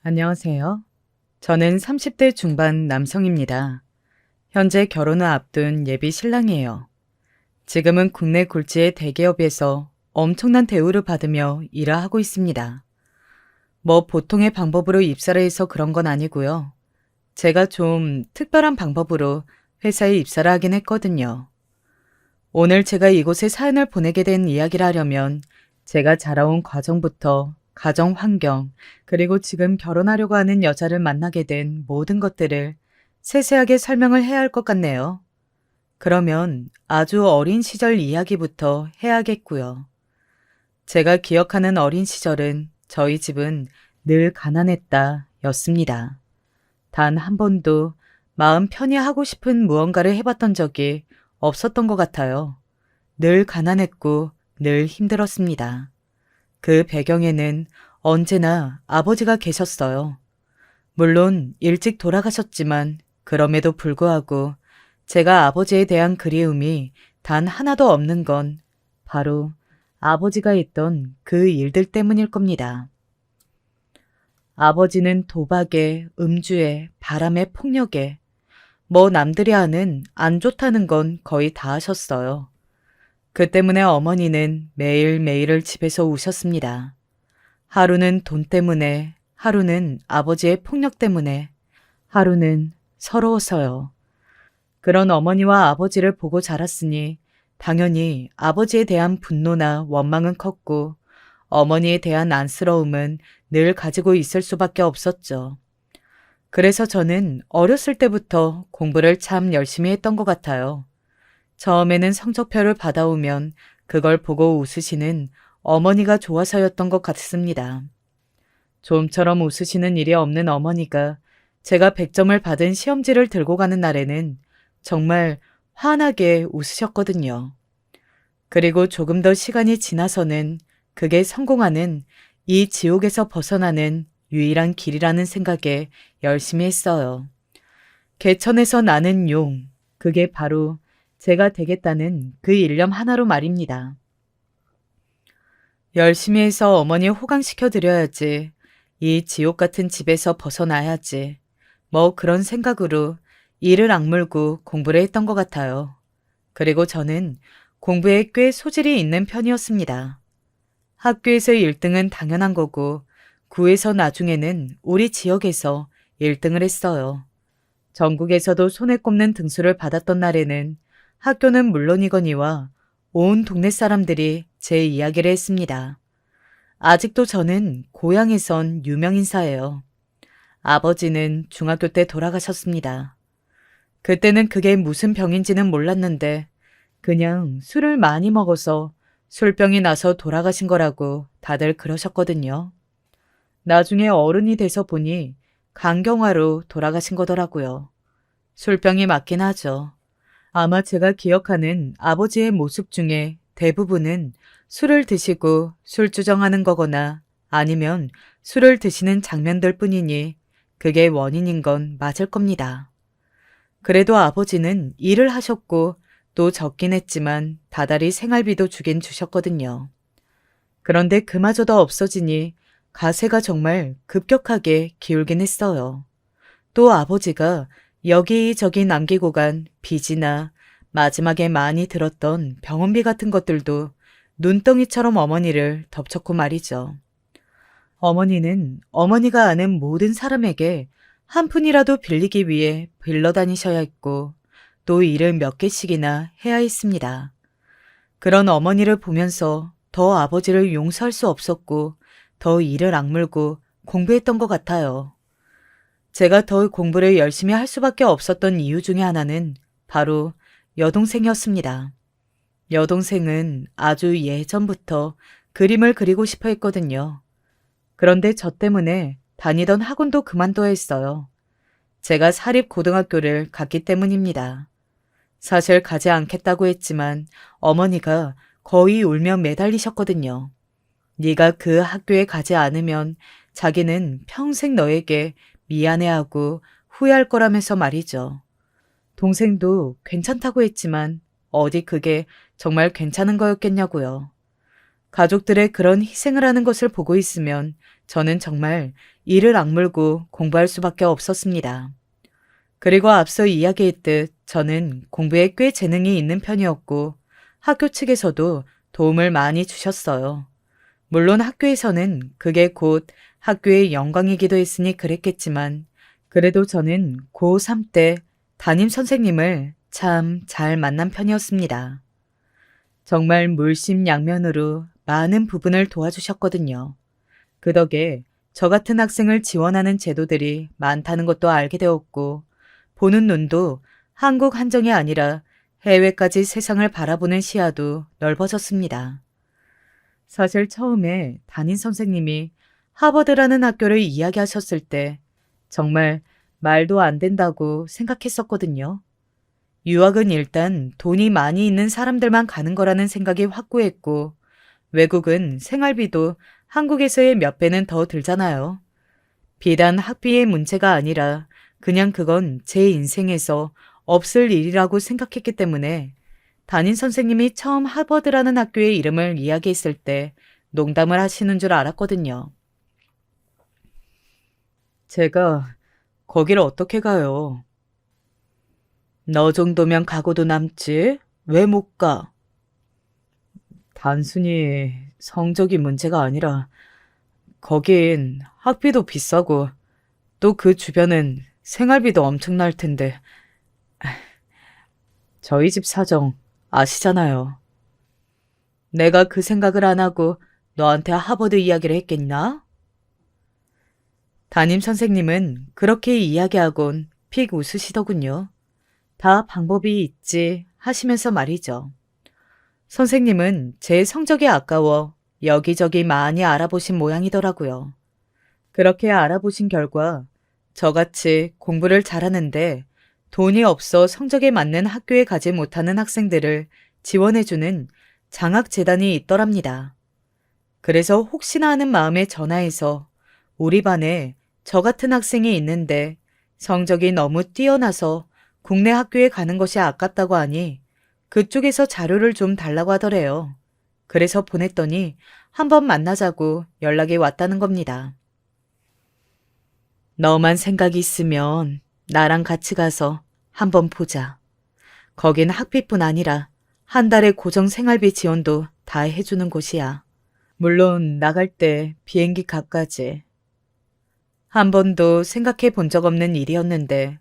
안녕하세요. 저는 30대 중반 남성입니다. 현재 결혼을 앞둔 예비 신랑이에요. 지금은 국내 굴지의 대기업에서 엄청난 대우를 받으며 일을 하고 있습니다. 뭐 보통의 방법으로 입사를 해서 그런 건 아니고요. 제가 좀 특별한 방법으로 회사에 입사를 하긴 했거든요. 오늘 제가 이곳에 사연을 보내게 된 이야기를 하려면 제가 자라온 과정부터 가정 환경, 그리고 지금 결혼하려고 하는 여자를 만나게 된 모든 것들을 세세하게 설명을 해야 할 것 같네요. 그러면 아주 어린 시절 이야기부터 해야겠고요. 제가 기억하는 어린 시절은 저희 집은 늘 가난했다 였습니다. 단 한 번도 마음 편히 하고 싶은 무언가를 해봤던 적이 없었던 것 같아요. 늘 가난했고 늘 힘들었습니다. 그 배경에는 언제나 아버지가 계셨어요. 물론 일찍 돌아가셨지만 그럼에도 불구하고 제가 아버지에 대한 그리움이 단 하나도 없는 건 바로 아버지가 했던 그 일들 때문일 겁니다. 아버지는 도박에, 음주에, 바람에, 폭력에, 뭐 남들이 아는 안 좋다는 건 거의 다 하셨어요. 그 때문에 어머니는 매일매일을 집에서 우셨습니다. 하루는 돈 때문에, 하루는 아버지의 폭력 때문에, 하루는 서러워서요. 그런 어머니와 아버지를 보고 자랐으니 당연히 아버지에 대한 분노나 원망은 컸고 어머니에 대한 안쓰러움은 늘 가지고 있을 수밖에 없었죠. 그래서 저는 어렸을 때부터 공부를 참 열심히 했던 것 같아요. 처음에는 성적표를 받아오면 그걸 보고 웃으시는 어머니가 좋아서였던 것 같습니다. 좀처럼 웃으시는 일이 없는 어머니가 제가 100점을 받은 시험지를 들고 가는 날에는 정말 환하게 웃으셨거든요. 그리고 조금 더 시간이 지나서는 그게 성공하는 이 지옥에서 벗어나는 유일한 길이라는 생각에 열심히 했어요. 개천에서 나는 용, 그게 바로 제가 되겠다는 그 일념 하나로 말입니다. 열심히 해서 어머니 호강시켜 드려야지. 이 지옥 같은 집에서 벗어나야지. 뭐 그런 생각으로 이를 악물고 공부를 했던 것 같아요. 그리고 저는 공부에 꽤 소질이 있는 편이었습니다. 학교에서 1등은 당연한 거고 구에서 나중에는 우리 지역에서 1등을 했어요. 전국에서도 손에 꼽는 등수를 받았던 날에는 학교는 물론이거니와 온 동네 사람들이 제 이야기를 했습니다. 아직도 저는 고향에선 유명인사예요. 아버지는 중학교 때 돌아가셨습니다. 그때는 그게 무슨 병인지는 몰랐는데 그냥 술을 많이 먹어서 술병이 나서 돌아가신 거라고 다들 그러셨거든요. 나중에 어른이 돼서 보니 간경화로 돌아가신 거더라고요. 술병이 맞긴 하죠. 아마 제가 기억하는 아버지의 모습 중에 대부분은 술을 드시고 술주정하는 거거나 아니면 술을 드시는 장면들 뿐이니 그게 원인인 건 맞을 겁니다. 그래도 아버지는 일을 하셨고 또 적긴 했지만 다달이 생활비도 주긴 주셨거든요. 그런데 그마저도 없어지니 가세가 정말 급격하게 기울긴 했어요. 또 아버지가 여기저기 남기고 간 빚이나 마지막에 많이 들었던 병원비 같은 것들도 눈덩이처럼 어머니를 덮쳤고 말이죠. 어머니는 어머니가 아는 모든 사람에게 한 푼이라도 빌리기 위해 빌러 다니셔야 했고 또 일을 몇 개씩이나 해야 했습니다. 그런 어머니를 보면서 더 아버지를 용서할 수 없었고 더 일을 악물고 공부했던 것 같아요. 제가 더 공부를 열심히 할 수밖에 없었던 이유 중에 하나는 바로 여동생이었습니다. 여동생은 아주 예전부터 그림을 그리고 싶어 했거든요. 그런데 저 때문에 다니던 학원도 그만둬야 했어요. 제가 사립고등학교를 갔기 때문입니다. 사실 가지 않겠다고 했지만 어머니가 거의 울며 매달리셨거든요. 네가 그 학교에 가지 않으면 자기는 평생 너에게 미안해하고 후회할 거라면서 말이죠. 동생도 괜찮다고 했지만 어디 그게 정말 괜찮은 거였겠냐고요. 가족들의 그런 희생을 하는 것을 보고 있으면 저는 정말 이를 악물고 공부할 수밖에 없었습니다. 그리고 앞서 이야기했듯 저는 공부에 꽤 재능이 있는 편이었고 학교 측에서도 도움을 많이 주셨어요. 물론 학교에서는 그게 곧 학교의 영광이기도 했으니 그랬겠지만 그래도 저는 고3 때 담임 선생님을 참 잘 만난 편이었습니다. 정말 물심양면으로 많은 부분을 도와주셨거든요. 그 덕에 저 같은 학생을 지원하는 제도들이 많다는 것도 알게 되었고 보는 눈도 한국 한정이 아니라 해외까지 세상을 바라보는 시야도 넓어졌습니다. 사실 처음에 담임 선생님이 하버드라는 학교를 이야기하셨을 때 정말 말도 안 된다고 생각했었거든요. 유학은 일단 돈이 많이 있는 사람들만 가는 거라는 생각이 확고했고 외국은 생활비도 한국에서의 몇 배는 더 들잖아요. 비단 학비의 문제가 아니라 그냥 그건 제 인생에서 없을 일이라고 생각했기 때문에 담임 선생님이 처음 하버드라는 학교의 이름을 이야기했을 때 농담을 하시는 줄 알았거든요. 제가 거기를 어떻게 가요? 너 정도면 가고도 남지? 왜 못 가? 단순히 성적이 문제가 아니라 거긴 학비도 비싸고 또 그 주변은 생활비도 엄청날 텐데 저희 집 사정 아시잖아요. 내가 그 생각을 안 하고 너한테 하버드 이야기를 했겠나? 담임 선생님은 그렇게 이야기하곤 픽 웃으시더군요. 다 방법이 있지 하시면서 말이죠. 선생님은 제 성적이 아까워 여기저기 많이 알아보신 모양이더라고요. 그렇게 알아보신 결과 저같이 공부를 잘하는데 돈이 없어 성적에 맞는 학교에 가지 못하는 학생들을 지원해주는 장학재단이 있더랍니다. 그래서 혹시나 하는 마음에 전화해서 우리 반에 저 같은 학생이 있는데 성적이 너무 뛰어나서 국내 학교에 가는 것이 아깝다고 하니 그쪽에서 자료를 좀 달라고 하더래요. 그래서 보냈더니 한번 만나자고 연락이 왔다는 겁니다. 너만 생각이 있으면 나랑 같이 가서 한번 보자. 거긴 학비뿐 아니라 한 달에 고정 생활비 지원도 다 해주는 곳이야. 물론 나갈 때 비행기 값까지. 한 번도 생각해 본 적 없는 일이었는데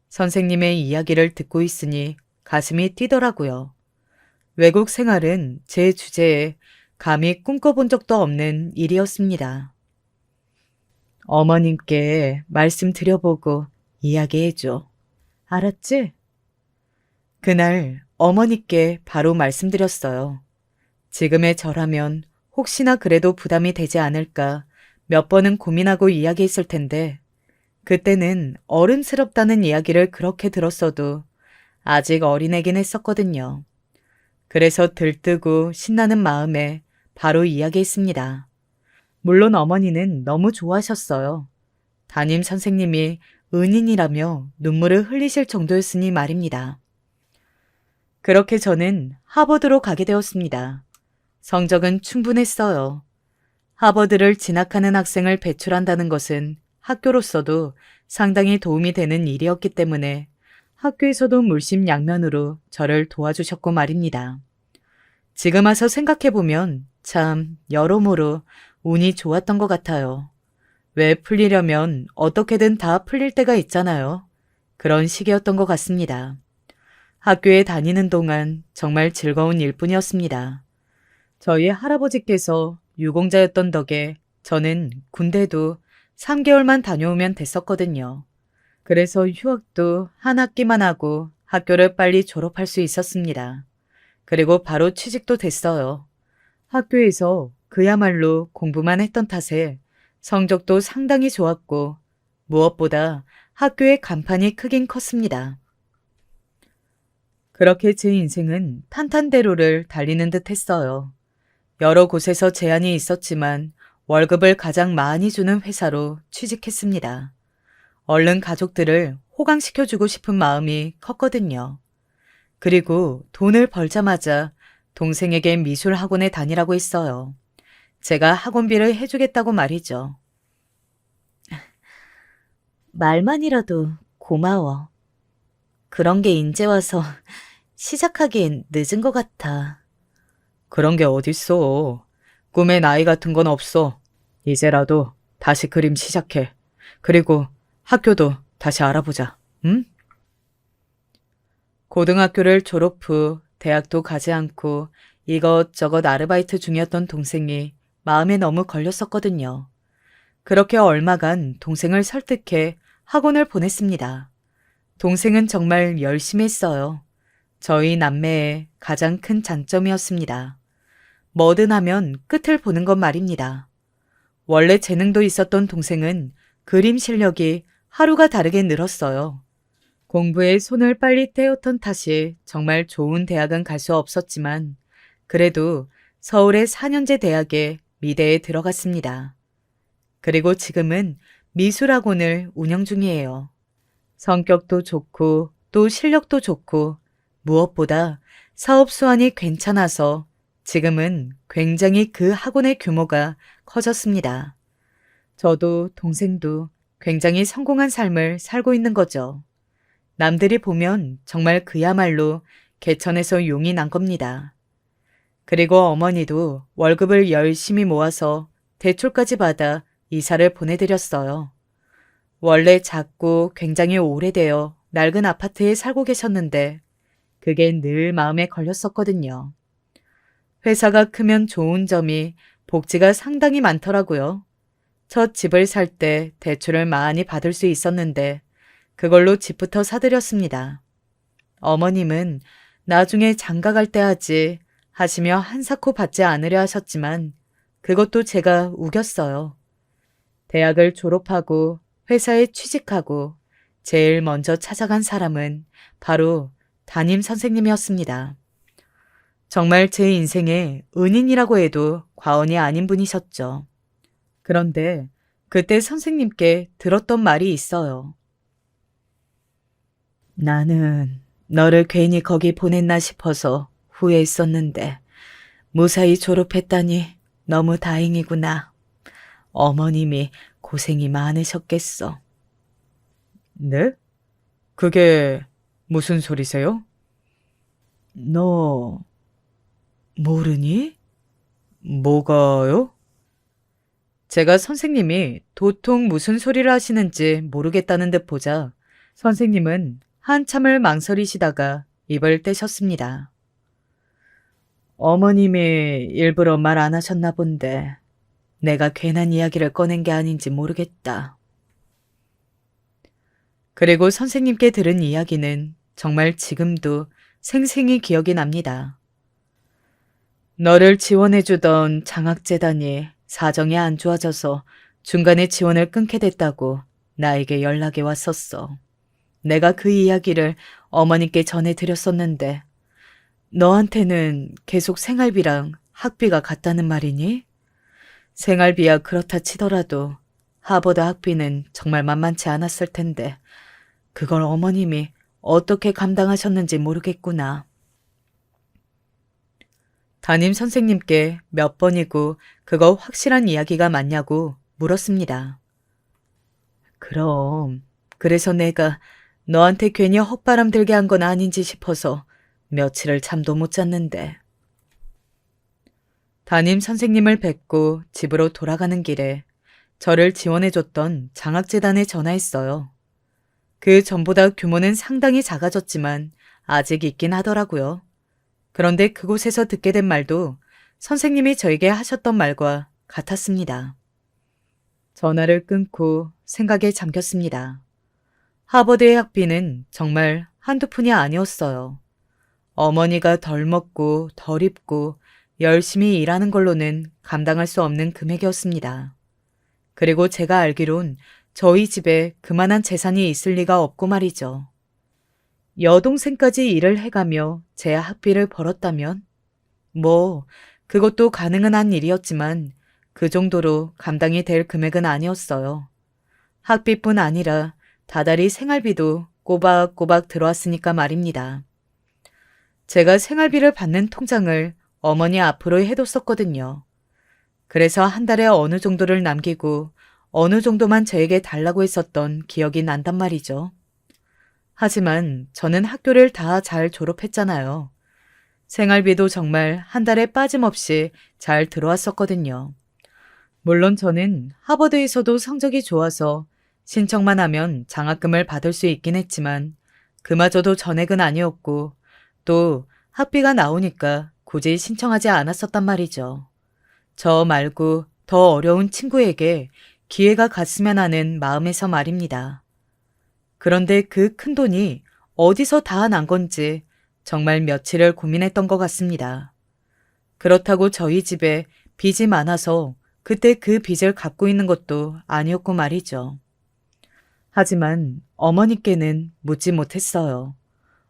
선생님의 이야기를 듣고 있으니 가슴이 뛰더라고요. 외국 생활은 제 주제에 감히 꿈꿔본 적도 없는 일이었습니다. 어머님께 말씀드려보고 이야기해줘. 알았지? 그날 어머니께 바로 말씀드렸어요. 지금의 저라면 혹시나 그래도 부담이 되지 않을까 몇 번은 고민하고 이야기했을 텐데 그때는 어른스럽다는 이야기를 그렇게 들었어도 아직 어린애긴 했었거든요. 그래서 들뜨고 신나는 마음에 바로 이야기했습니다. 물론 어머니는 너무 좋아하셨어요. 담임 선생님이 은인이라며 눈물을 흘리실 정도였으니 말입니다. 그렇게 저는 하버드로 가게 되었습니다. 성적은 충분했어요. 하버드를 진학하는 학생을 배출한다는 것은 학교로서도 상당히 도움이 되는 일이었기 때문에 학교에서도 물심양면으로 저를 도와주셨고 말입니다. 지금 와서 생각해보면 참 여러모로 운이 좋았던 것 같아요. 왜 풀리려면 어떻게든 다 풀릴 때가 있잖아요. 그런 시기였던 것 같습니다. 학교에 다니는 동안 정말 즐거운 일뿐이었습니다. 저희 할아버지께서 유공자였던 덕에 저는 군대도 3개월만 다녀오면 됐었거든요. 그래서 휴학도 한 학기만 하고 학교를 빨리 졸업할 수 있었습니다. 그리고 바로 취직도 됐어요. 학교에서 그야말로 공부만 했던 탓에 성적도 상당히 좋았고 무엇보다 학교의 간판이 크긴 컸습니다. 그렇게 제 인생은 탄탄대로를 달리는 듯 했어요. 여러 곳에서 제안이 있었지만 월급을 가장 많이 주는 회사로 취직했습니다. 얼른 가족들을 호강시켜주고 싶은 마음이 컸거든요. 그리고 돈을 벌자마자 동생에게 미술 학원에 다니라고 했어요. 제가 학원비를 해주겠다고 말이죠. 말만이라도 고마워. 그런 게 인제 와서 시작하기엔 늦은 것 같아. 그런 게 어딨어. 꿈에 나이 같은 건 없어. 이제라도 다시 그림 시작해. 그리고 학교도 다시 알아보자. 응? 고등학교를 졸업 후 대학도 가지 않고 이것저것 아르바이트 중이었던 동생이 마음에 너무 걸렸었거든요. 그렇게 얼마간 동생을 설득해 학원을 보냈습니다. 동생은 정말 열심히 했어요. 저희 남매의 가장 큰 장점이었습니다. 뭐든 하면 끝을 보는 것 말입니다. 원래 재능도 있었던 동생은 그림 실력이 하루가 다르게 늘었어요. 공부에 손을 빨리 떼었던 탓이 정말 좋은 대학은 갈 수 없었지만 그래도 서울의 4년제 대학에 미대에 들어갔습니다. 그리고 지금은 미술학원을 운영 중이에요. 성격도 좋고 또 실력도 좋고 무엇보다 사업 수완이 괜찮아서 지금은 굉장히 그 학원의 규모가 커졌습니다. 저도 동생도 굉장히 성공한 삶을 살고 있는 거죠. 남들이 보면 정말 그야말로 개천에서 용이 난 겁니다. 그리고 어머니도 월급을 열심히 모아서 대출까지 받아 이사를 보내드렸어요. 원래 작고 굉장히 오래되어 낡은 아파트에 살고 계셨는데 그게 늘 마음에 걸렸었거든요. 회사가 크면 좋은 점이 복지가 상당히 많더라고요. 첫 집을 살 때 대출을 많이 받을 수 있었는데 그걸로 집부터 사드렸습니다. 어머님은 나중에 장가 갈 때 하지 하시며 한사코 받지 않으려 하셨지만 그것도 제가 우겼어요. 대학을 졸업하고 회사에 취직하고 제일 먼저 찾아간 사람은 바로 담임 선생님이었습니다. 정말 제 인생의 은인이라고 해도 과언이 아닌 분이셨죠. 그런데 그때 선생님께 들었던 말이 있어요. 나는 너를 괜히 거기 보냈나 싶어서 후회했었는데 무사히 졸업했다니 너무 다행이구나. 어머님이 고생이 많으셨겠어. 네? 그게 무슨 소리세요? 너 모르니? 뭐가요? 제가 선생님이 도통 무슨 소리를 하시는지 모르겠다는 듯 보자 선생님은 한참을 망설이시다가 입을 떼셨습니다. 어머님이 일부러 말 안 하셨나 본데 내가 괜한 이야기를 꺼낸 게 아닌지 모르겠다. 그리고 선생님께 들은 이야기는 정말 지금도 생생히 기억이 납니다. 너를 지원해주던 장학재단이 사정이 안 좋아져서 중간에 지원을 끊게 됐다고 나에게 연락이 왔었어. 내가 그 이야기를 어머니께 전해드렸었는데 너한테는 계속 생활비랑 학비가 같다는 말이니? 생활비야 그렇다 치더라도 하버드 학비는 정말 만만치 않았을 텐데 그걸 어머님이 어떻게 감당하셨는지 모르겠구나. 담임 선생님께 몇 번이고 그거 확실한 이야기가 맞냐고 물었습니다. 그럼 그래서 내가 너한테 괜히 헛바람 들게 한 건 아닌지 싶어서 며칠을 잠도 못 잤는데. 담임 선생님을 뵙고 집으로 돌아가는 길에 저를 지원해줬던 장학재단에 전화했어요. 그 전보다 규모는 상당히 작아졌지만 아직 있긴 하더라고요. 그런데 그곳에서 듣게 된 말도 선생님이 저에게 하셨던 말과 같았습니다. 전화를 끊고 생각에 잠겼습니다. 하버드의 학비는 정말 한두 푼이 아니었어요. 어머니가 덜 먹고 덜 입고 열심히 일하는 걸로는 감당할 수 없는 금액이었습니다. 그리고 제가 알기론 저희 집에 그만한 재산이 있을 리가 없고 말이죠. 여동생까지 일을 해가며 제 학비를 벌었다면? 그것도 가능은 한 일이었지만 그 정도로 감당이 될 금액은 아니었어요. 학비뿐 아니라 다달이 생활비도 꼬박꼬박 들어왔으니까 말입니다. 제가 생활비를 받는 통장을 어머니 앞으로 해뒀었거든요. 그래서 한 달에 어느 정도를 남기고 어느 정도만 저에게 달라고 했었던 기억이 난단 말이죠. 하지만 저는 학교를 다 잘 졸업했잖아요. 생활비도 정말 한 달에 빠짐없이 잘 들어왔었거든요. 물론 저는 하버드에서도 성적이 좋아서 신청만 하면 장학금을 받을 수 있긴 했지만 그마저도 전액은 아니었고 또 학비가 나오니까 굳이 신청하지 않았었단 말이죠. 저 말고 더 어려운 친구에게 기회가 갔으면 하는 마음에서 말입니다. 그런데 그 큰돈이 어디서 다 난 건지 정말 며칠을 고민했던 것 같습니다. 그렇다고 저희 집에 빚이 많아서 그때 그 빚을 갚고 있는 것도 아니었고 말이죠. 하지만 어머니께는 묻지 못했어요.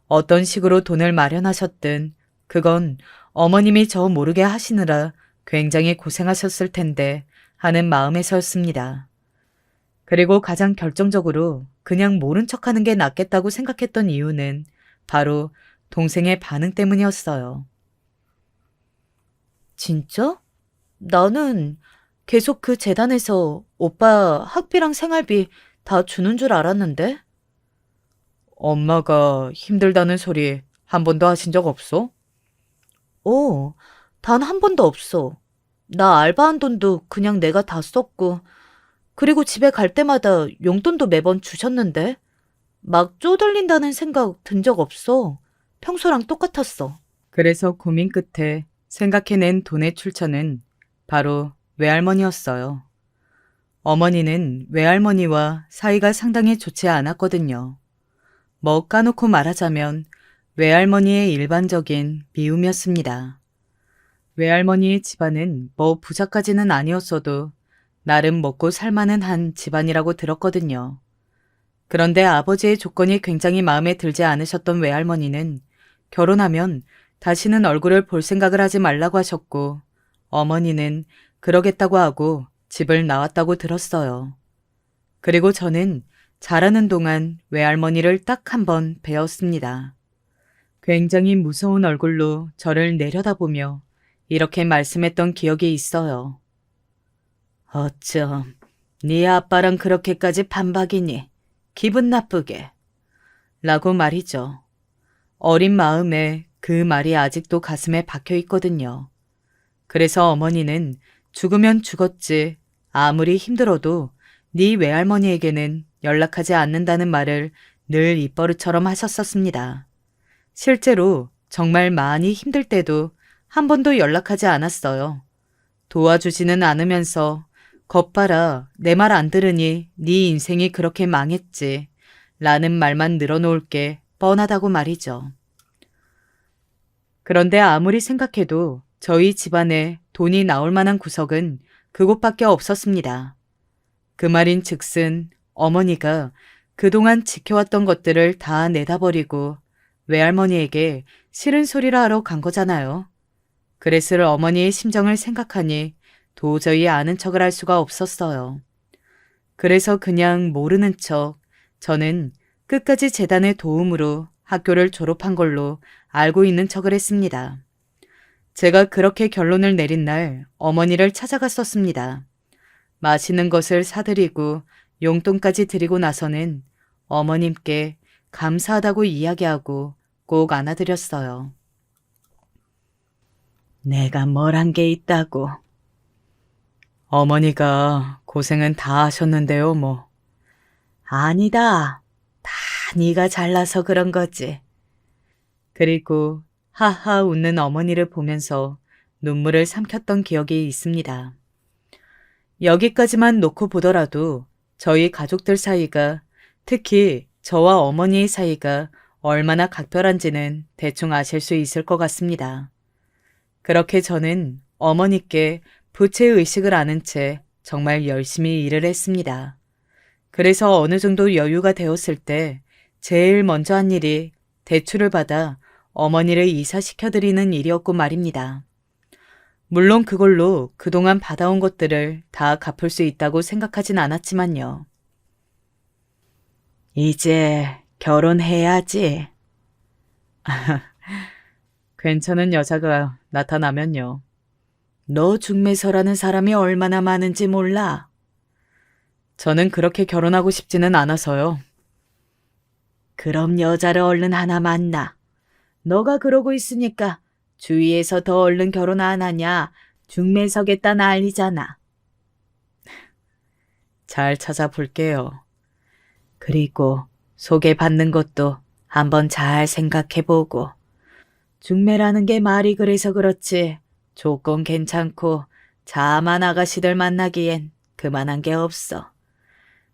어떤 식으로 돈을 마련하셨든 그건 어머님이 저 모르게 하시느라 굉장히 고생하셨을 텐데 하는 마음에서였습니다. 그리고 가장 결정적으로 그냥 모른 척하는 게 낫겠다고 생각했던 이유는 바로 동생의 반응 때문이었어요. 진짜? 나는 계속 그 재단에서 오빠 학비랑 생활비 다 주는 줄 알았는데? 엄마가 힘들다는 소리 한 번도 하신 적 없어? 단 한 번도 없어. 나 알바한 돈도 그냥 내가 다 썼고, 그리고 집에 갈 때마다 용돈도 매번 주셨는데, 막 쪼들린다는 생각 든 적 없어. 평소랑 똑같았어. 그래서 고민 끝에 생각해낸 돈의 출처는 바로 외할머니였어요. 어머니는 외할머니와 사이가 상당히 좋지 않았거든요. 뭐 까놓고 말하자면 외할머니의 일반적인 미움이었습니다. 외할머니의 집안은 뭐 부자까지는 아니었어도 나름 먹고 살만은 한 집안이라고 들었거든요. 그런데 아버지의 조건이 굉장히 마음에 들지 않으셨던 외할머니는 결혼하면 다시는 얼굴을 볼 생각을 하지 말라고 하셨고 어머니는 그러겠다고 하고 집을 나왔다고 들었어요. 그리고 저는 자라는 동안 외할머니를 딱 한 번 뵈었습니다. 굉장히 무서운 얼굴로 저를 내려다보며 이렇게 말씀했던 기억이 있어요. 어쩜 네 아빠랑 그렇게까지 반박이니? 기분 나쁘게. 라고 말이죠. 어린 마음에 그 말이 아직도 가슴에 박혀 있거든요. 그래서 어머니는 죽으면 죽었지 아무리 힘들어도 네 외할머니에게는 연락하지 않는다는 말을 늘 입버릇처럼 하셨었습니다. 실제로 정말 많이 힘들 때도 한 번도 연락하지 않았어요. 도와주지는 않으면서 겉봐라 내 말 안 들으니 네 인생이 그렇게 망했지 라는 말만 늘어놓을 게 뻔하다고 말이죠. 그런데 아무리 생각해도 저희 집안에 돈이 나올 만한 구석은 그곳밖에 없었습니다. 그 말인 즉슨 어머니가 그동안 지켜왔던 것들을 다 내다버리고 외할머니에게 싫은 소리를 하러 간 거잖아요. 그랬을 어머니의 심정을 생각하니 도저히 아는 척을 할 수가 없었어요. 그래서 그냥 모르는 척 저는 끝까지 재단의 도움으로 학교를 졸업한 걸로 알고 있는 척을 했습니다. 제가 그렇게 결론을 내린 날 어머니를 찾아갔었습니다. 맛있는 것을 사드리고 용돈까지 드리고 나서는 어머님께 감사하다고 이야기하고 꼭 안아드렸어요. 내가 뭘 한 게 있다고. 어머니가 고생은 다 하셨는데요, 뭐. 아니다. 다 네가 잘나서 그런 거지. 그리고 하하 웃는 어머니를 보면서 눈물을 삼켰던 기억이 있습니다. 여기까지만 놓고 보더라도 저희 가족들 사이가 특히 저와 어머니의 사이가 얼마나 각별한지는 대충 아실 수 있을 것 같습니다. 그렇게 저는 어머니께 부채의식을 아는 채 정말 열심히 일을 했습니다. 그래서 어느 정도 여유가 되었을 때 제일 먼저 한 일이 대출을 받아 어머니를 이사시켜드리는 일이었고 말입니다. 물론 그걸로 그동안 받아온 것들을 다 갚을 수 있다고 생각하진 않았지만요. 이제 결혼해야지. 괜찮은 여자가 나타나면요. 너 중매서라는 사람이 얼마나 많은지 몰라. 저는 그렇게 결혼하고 싶지는 않아서요. 그럼 여자를 얼른 하나 만나. 너가 그러고 있으니까 주위에서 더 얼른 결혼 안 하냐 중매서겠다 난리잖아. 잘 찾아볼게요. 그리고 소개받는 것도 한번 잘 생각해보고. 중매라는 게 말이 그래서 그렇지 조건 괜찮고 자만 아가씨들 만나기엔 그만한 게 없어.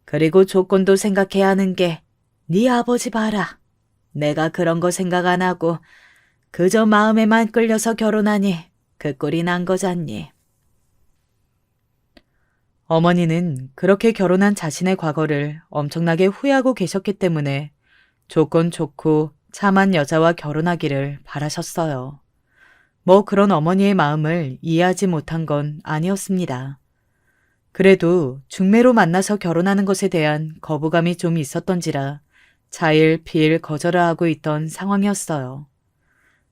그리고 조건도 생각해야 하는 게 네 아버지 봐라. 내가 그런 거 생각 안 하고 그저 마음에만 끌려서 결혼하니 그 꼴이 난 거잖니. 어머니는 그렇게 결혼한 자신의 과거를 엄청나게 후회하고 계셨기 때문에 조건 좋고 참한 여자와 결혼하기를 바라셨어요. 뭐 그런 어머니의 마음을 이해하지 못한 건 아니었습니다. 그래도 중매로 만나서 결혼하는 것에 대한 거부감이 좀 있었던지라 자일피일 거절을 하고 있던 상황이었어요.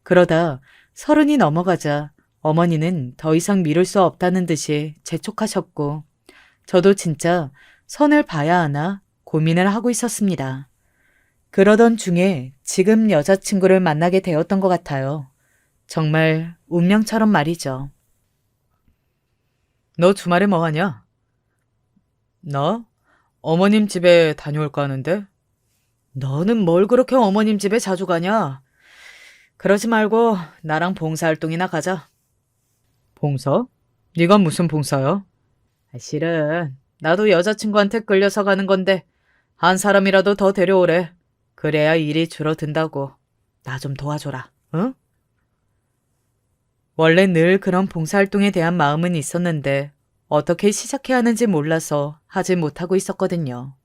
그러다 30이 넘어가자 어머니는 더 이상 미룰 수 없다는 듯이 재촉하셨고 저도 진짜 선을 봐야 하나 고민을 하고 있었습니다. 그러던 중에 지금 여자친구를 만나게 되었던 것 같아요. 정말 운명처럼 말이죠. 너 주말에 뭐 하냐? 나? 어머님 집에 다녀올까 하는데? 너는 뭘 그렇게 어머님 집에 자주 가냐? 그러지 말고 나랑 봉사활동이나 가자. 봉사? 네가 무슨 봉사야? 실은 나도 여자친구한테 끌려서 가는 건데 한 사람이라도 더 데려오래. 그래야 일이 줄어든다고. 나 좀 도와줘라. 응? 원래 늘 그런 봉사활동에 대한 마음은 있었는데 어떻게 시작해야 하는지 몰라서 하지 못하고 있었거든요.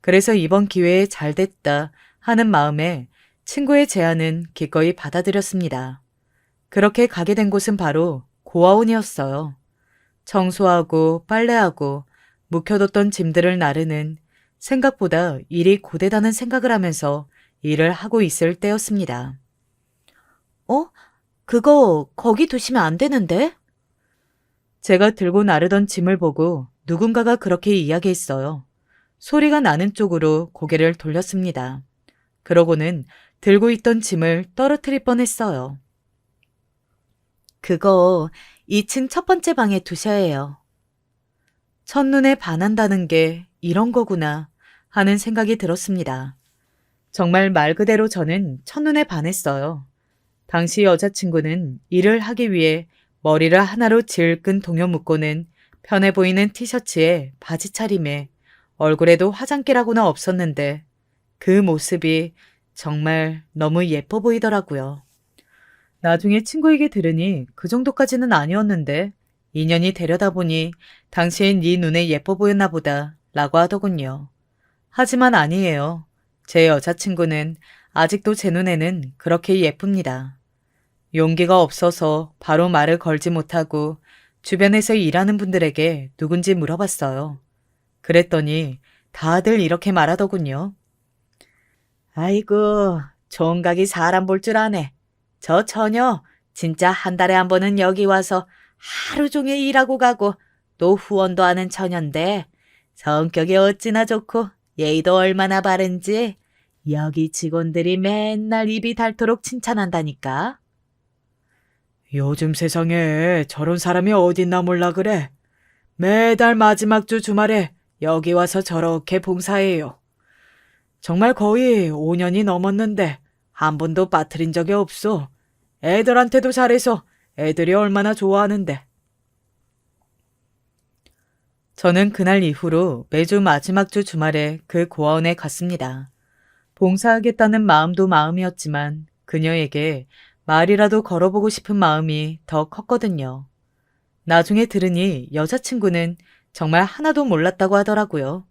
그래서 이번 기회에 잘 됐다 하는 마음에 친구의 제안은 기꺼이 받아들였습니다. 그렇게 가게 된 곳은 바로 고아원이었어요. 청소하고 빨래하고 묵혀뒀던 짐들을 나르는 생각보다 일이 고되다는 생각을 하면서 일을 하고 있을 때였습니다. 그거 거기 두시면 안 되는데? 제가 들고 나르던 짐을 보고 누군가가 그렇게 이야기했어요. 소리가 나는 쪽으로 고개를 돌렸습니다. 그러고는 들고 있던 짐을 떨어뜨릴 뻔했어요. 그거 2층 첫 번째 방에 두셔야 해요. 첫눈에 반한다는 게 이런 거구나 하는 생각이 들었습니다. 정말 말 그대로 저는 첫눈에 반했어요. 당시 여자친구는 일을 하기 위해 머리를 하나로 질끈 동여 묶고는 편해 보이는 티셔츠에 바지 차림에 얼굴에도 화장기라고는 없었는데 그 모습이 정말 너무 예뻐 보이더라고요. 나중에 친구에게 들으니 그 정도까지는 아니었는데 2년이 되려다 보니 당시엔 네 눈에 예뻐 보였나 보다 라고 하더군요. 하지만 아니에요. 제 여자친구는 아직도 제 눈에는 그렇게 예쁩니다. 용기가 없어서 바로 말을 걸지 못하고 주변에서 일하는 분들에게 누군지 물어봤어요. 그랬더니 다들 이렇게 말하더군요. 아이고, 총각이 사람 볼 줄 아네. 저 처녀 진짜 한 달에 한 번은 여기 와서 하루 종일 일하고 가고 또 후원도 하는 처녀인데 성격이 어찌나 좋고 예의도 얼마나 바른지 여기 직원들이 맨날 입이 닳도록 칭찬한다니까. 요즘 세상에 저런 사람이 어딨나 몰라 그래. 매달 마지막 주 주말에 여기 와서 저렇게 봉사해요. 정말 거의 5년이 넘었는데 한 번도 빠뜨린 적이 없어. 애들한테도 잘해서 애들이 얼마나 좋아하는데. 저는 그날 이후로 매주 마지막 주 주말에 그 고아원에 갔습니다. 봉사하겠다는 마음도 마음이었지만 그녀에게 말이라도 걸어보고 싶은 마음이 더 컸거든요. 나중에 들으니 여자친구는 정말 하나도 몰랐다고 하더라고요.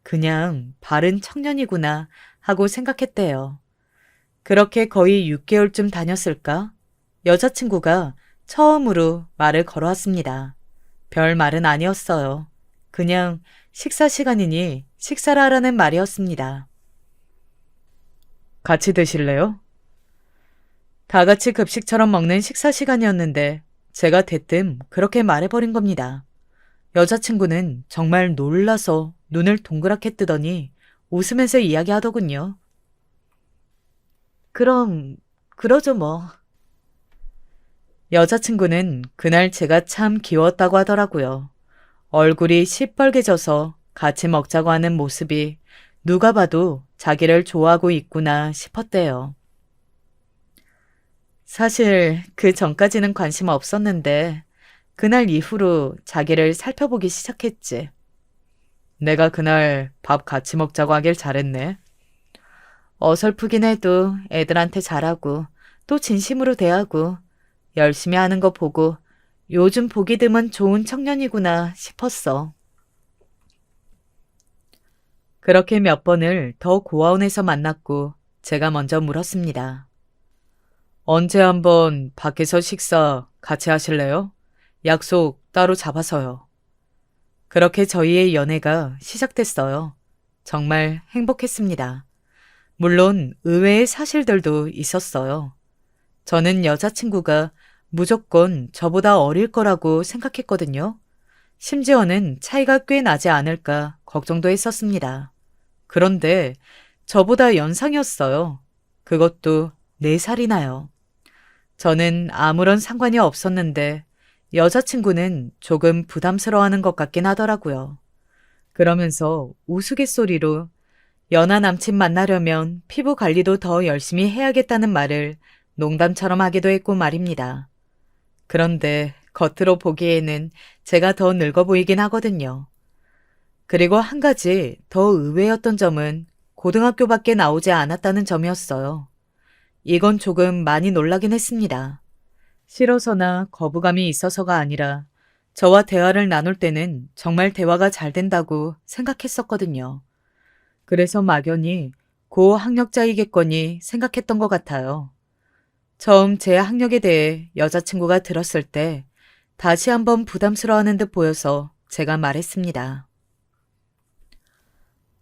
그냥 바른 청년이구나 하고 생각했대요. 그렇게 거의 6개월쯤 다녔을까? 여자친구가 처음으로 말을 걸어왔습니다. 별 말은 아니었어요. 그냥 식사 시간이니 식사를 하라는 말이었습니다. 같이 드실래요? 다 같이 급식처럼 먹는 식사 시간이었는데 제가 대뜸 그렇게 말해버린 겁니다. 여자친구는 정말 놀라서 눈을 동그랗게 뜨더니 웃으면서 이야기하더군요. 그럼 그러죠 뭐. 여자친구는 그날 제가 참 귀여웠다고 하더라고요. 얼굴이 시뻘개져서 같이 먹자고 하는 모습이 누가 봐도 자기를 좋아하고 있구나 싶었대요. 사실 그 전까지는 관심 없었는데 그날 이후로 자기를 살펴보기 시작했지. 내가 그날 밥 같이 먹자고 하길 잘했네. 어설프긴 해도 애들한테 잘하고 또 진심으로 대하고 열심히 하는 거 보고 요즘 보기 드문 좋은 청년이구나 싶었어. 그렇게 몇 번을 더 고아원에서 만났고 제가 먼저 물었습니다. 언제 한번 밖에서 식사 같이 하실래요? 약속 따로 잡아서요. 그렇게 저희의 연애가 시작됐어요. 정말 행복했습니다. 물론 의외의 사실들도 있었어요. 저는 여자친구가 무조건 저보다 어릴 거라고 생각했거든요. 심지어는 차이가 꽤 나지 않을까 걱정도 했었습니다. 그런데 저보다 연상이었어요. 그것도 4살이나요. 저는 아무런 상관이 없었는데 여자친구는 조금 부담스러워하는 것 같긴 하더라고요. 그러면서 우스갯소리로 연하 남친 만나려면 피부 관리도 더 열심히 해야겠다는 말을 농담처럼 하기도 했고 말입니다. 그런데 겉으로 보기에는 제가 더 늙어 보이긴 하거든요. 그리고 한 가지 더 의외였던 점은 고등학교밖에 나오지 않았다는 점이었어요. 이건 조금 많이 놀라긴 했습니다. 싫어서나 거부감이 있어서가 아니라 저와 대화를 나눌 때는 정말 대화가 잘 된다고 생각했었거든요. 그래서 막연히 고학력자이겠거니 생각했던 것 같아요. 처음 제 학력에 대해 여자친구가 들었을 때 다시 한번 부담스러워하는 듯 보여서 제가 말했습니다.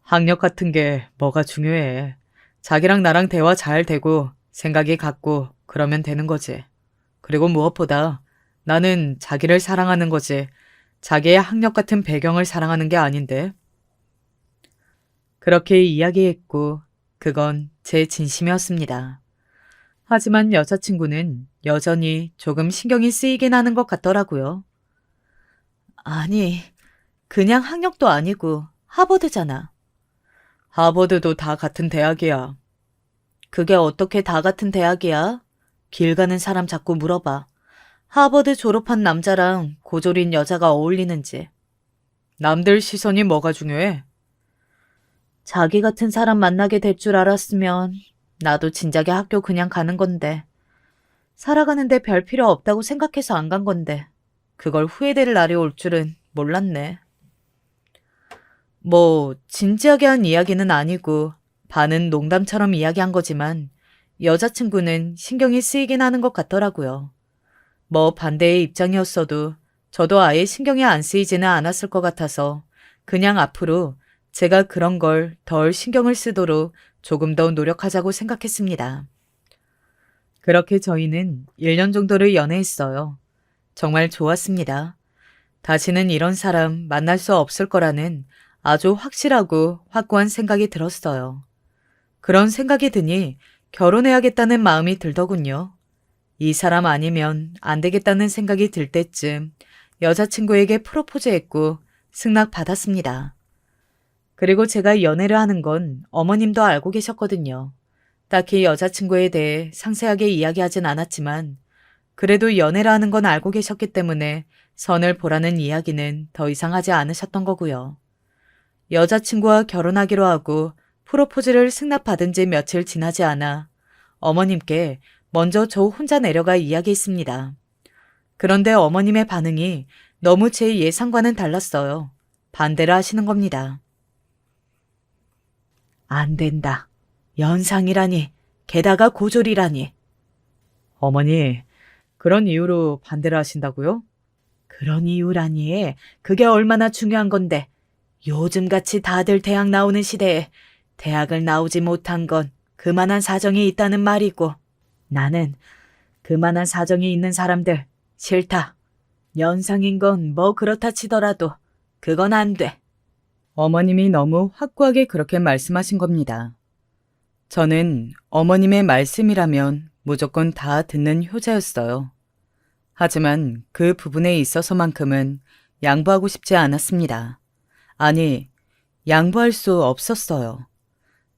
학력 같은 게 뭐가 중요해. 자기랑 나랑 대화 잘 되고 생각이 같고 그러면 되는 거지. 그리고 무엇보다 나는 자기를 사랑하는 거지 자기의 학력 같은 배경을 사랑하는 게 아닌데. 그렇게 이야기했고 그건 제 진심이었습니다. 하지만 여자친구는 여전히 조금 신경이 쓰이긴 하는 것 같더라고요. 아니, 그냥 학력도 아니고 하버드잖아. 하버드도 다 같은 대학이야. 그게 어떻게 다 같은 대학이야? 길 가는 사람 자꾸 물어봐. 하버드 졸업한 남자랑 고졸인 여자가 어울리는지. 남들 시선이 뭐가 중요해? 자기 같은 사람 만나게 될 줄 알았으면 나도 진작에 학교 그냥 가는 건데. 살아가는데 별 필요 없다고 생각해서 안 간 건데. 그걸 후회될 날이 올 줄은 몰랐네. 뭐 진지하게 한 이야기는 아니고 반은 농담처럼 이야기한 거지만 여자친구는 신경이 쓰이긴 하는 것 같더라고요. 뭐 반대의 입장이었어도 저도 아예 신경이 안 쓰이지는 않았을 것 같아서 그냥 앞으로 제가 그런 걸 덜 신경을 쓰도록 조금 더 노력하자고 생각했습니다. 그렇게 저희는 1년 정도를 연애했어요. 정말 좋았습니다. 다시는 이런 사람 만날 수 없을 거라는 아주 확실하고 확고한 생각이 들었어요. 그런 생각이 드니 결혼해야겠다는 마음이 들더군요. 이 사람 아니면 안 되겠다는 생각이 들 때쯤 여자친구에게 프로포즈했고 승낙받았습니다. 그리고 제가 연애를 하는 건 어머님도 알고 계셨거든요. 딱히 여자친구에 대해 상세하게 이야기하진 않았지만 그래도 연애를 하는 건 알고 계셨기 때문에 선을 보라는 이야기는 더 이상 하지 않으셨던 거고요. 여자친구와 결혼하기로 하고 프로포즈를 승낙받은 지 며칠 지나지 않아 어머님께 먼저 저 혼자 내려가 이야기했습니다. 그런데 어머님의 반응이 너무 제 예상과는 달랐어요. 반대를 하시는 겁니다. 안 된다. 연상이라니. 게다가 고졸이라니. 어머니, 그런 이유로 반대를 하신다고요? 그런 이유라니. 그게 얼마나 중요한 건데. 요즘같이 다들 대학 나오는 시대에 대학을 나오지 못한 건 그만한 사정이 있다는 말이고 나는 그만한 사정이 있는 사람들 싫다. 연상인 건 뭐 그렇다 치더라도 그건 안 돼. 어머님이 너무 확고하게 그렇게 말씀하신 겁니다. 저는 어머님의 말씀이라면 무조건 다 듣는 효자였어요. 하지만 그 부분에 있어서만큼은 양보하고 싶지 않았습니다. 아니, 양보할 수 없었어요.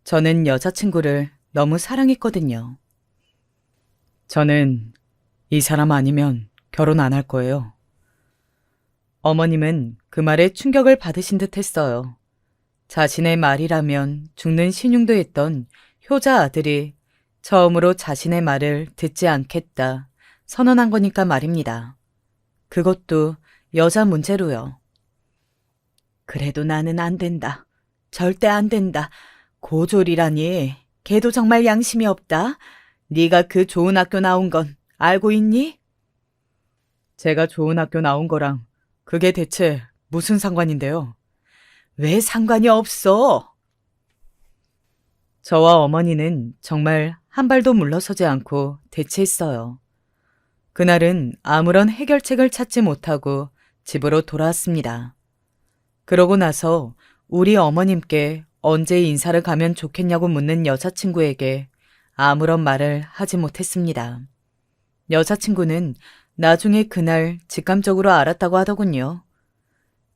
저는 여자친구를 너무 사랑했거든요. 저는 이 사람 아니면 결혼 안 할 거예요. 어머님은 그 말에 충격을 받으신 듯 했어요. 자신의 말이라면 죽는 신용도 했던 효자 아들이 처음으로 자신의 말을 듣지 않겠다 선언한 거니까 말입니다. 그것도 여자 문제로요. 그래도 나는 안 된다. 절대 안 된다. 고졸이라니. 걔도 정말 양심이 없다. 네가 그 좋은 학교 나온 건 알고 있니? 제가 좋은 학교 나온 거랑 그게 대체 무슨 상관인데요? 왜 상관이 없어? 저와 어머니는 정말 한 발도 물러서지 않고 대치했어요. 그날은 아무런 해결책을 찾지 못하고 집으로 돌아왔습니다. 그러고 나서 우리 어머님께 언제 인사를 가면 좋겠냐고 묻는 여자친구에게 아무런 말을 하지 못했습니다. 여자친구는 나중에 그날 직감적으로 알았다고 하더군요.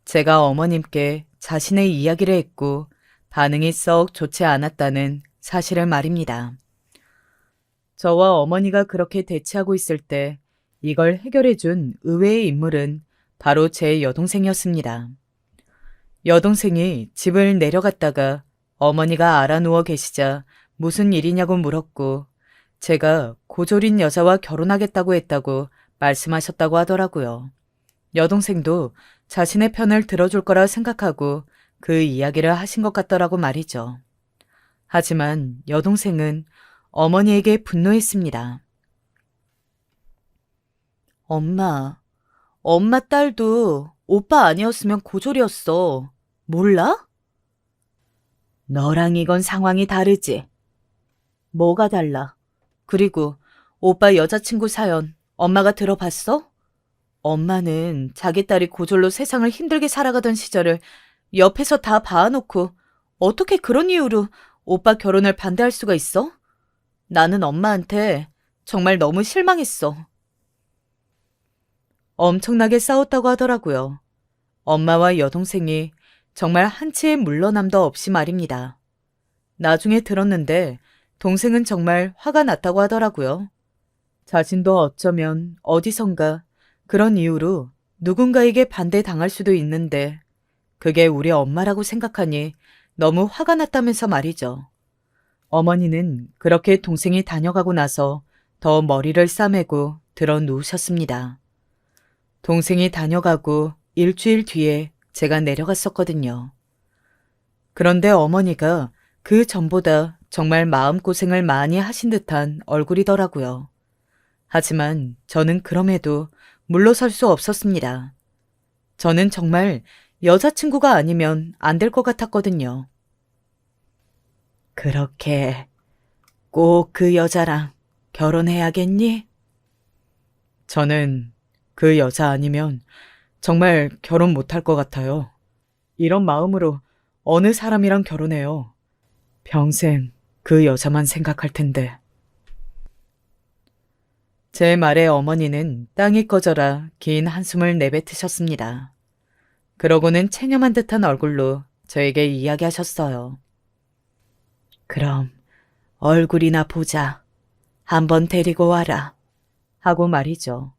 제가 어머님께 자신의 이야기를 했고 반응이 썩 좋지 않았다는 사실을 말입니다. 저와 어머니가 그렇게 대치하고 있을 때 이걸 해결해준 의외의 인물은 바로 제 여동생이었습니다. 여동생이 집을 내려갔다가 어머니가 알아 누워 계시자 무슨 일이냐고 물었고 제가 고졸인 여자와 결혼하겠다고 했다고 말씀하셨다고 하더라고요. 여동생도 자신의 편을 들어줄 거라 생각하고 그 이야기를 하신 것 같더라고 말이죠. 하지만 여동생은 어머니에게 분노했습니다. 엄마 딸도 오빠 아니었으면 고졸이었어. 몰라? 너랑 이건 상황이 다르지. 뭐가 달라? 그리고 오빠 여자친구 사연 엄마가 들어봤어? 엄마는 자기 딸이 고졸로 세상을 힘들게 살아가던 시절을 옆에서 다 봐놓고 어떻게 그런 이유로 오빠 결혼을 반대할 수가 있어? 나는 엄마한테 정말 너무 실망했어. 엄청나게 싸웠다고 하더라고요. 엄마와 여동생이 정말 한치의 물러남도 없이 말입니다. 나중에 들었는데 동생은 정말 화가 났다고 하더라고요. 자신도 어쩌면 어디선가 그런 이유로 누군가에게 반대당할 수도 있는데 그게 우리 엄마라고 생각하니 너무 화가 났다면서 말이죠. 어머니는 그렇게 동생이 다녀가고 나서 더 머리를 싸매고 들어 누우셨습니다. 동생이 다녀가고 일주일 뒤에 제가 내려갔었거든요. 그런데 어머니가 그 전보다 정말 마음고생을 많이 하신 듯한 얼굴이더라고요. 하지만 저는 그럼에도 물러설 수 없었습니다. 저는 정말 여자친구가 아니면 안 될 것 같았거든요. 그렇게 꼭 그 여자랑 결혼해야겠니? 저는 그 여자 아니면 정말 결혼 못할 것 같아요. 이런 마음으로 어느 사람이랑 결혼해요. 평생 그 여자만 생각할 텐데. 제 말에 어머니는 땅이 꺼져라 긴 한숨을 내뱉으셨습니다. 그러고는 체념한 듯한 얼굴로 저에게 이야기하셨어요. 그럼 얼굴이나 보자. 한번 데리고 와라. 하고 말이죠.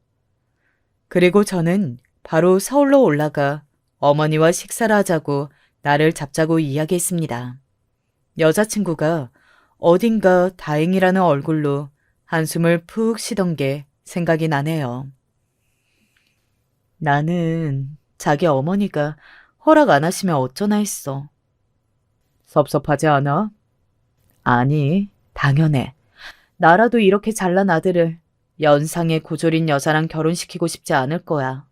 그리고 저는 바로 서울로 올라가 어머니와 식사를 하자고 나를 잡자고 이야기했습니다. 여자친구가 어딘가 다행이라는 얼굴로 한숨을 푹 쉬던 게 생각이 나네요. 나는 자기 어머니가 허락 안 하시면 어쩌나 했어. 섭섭하지 않아? 아니, 당연해. 나라도 이렇게 잘난 아들을 연상의 고졸인 여자랑 결혼시키고 싶지 않을 거야.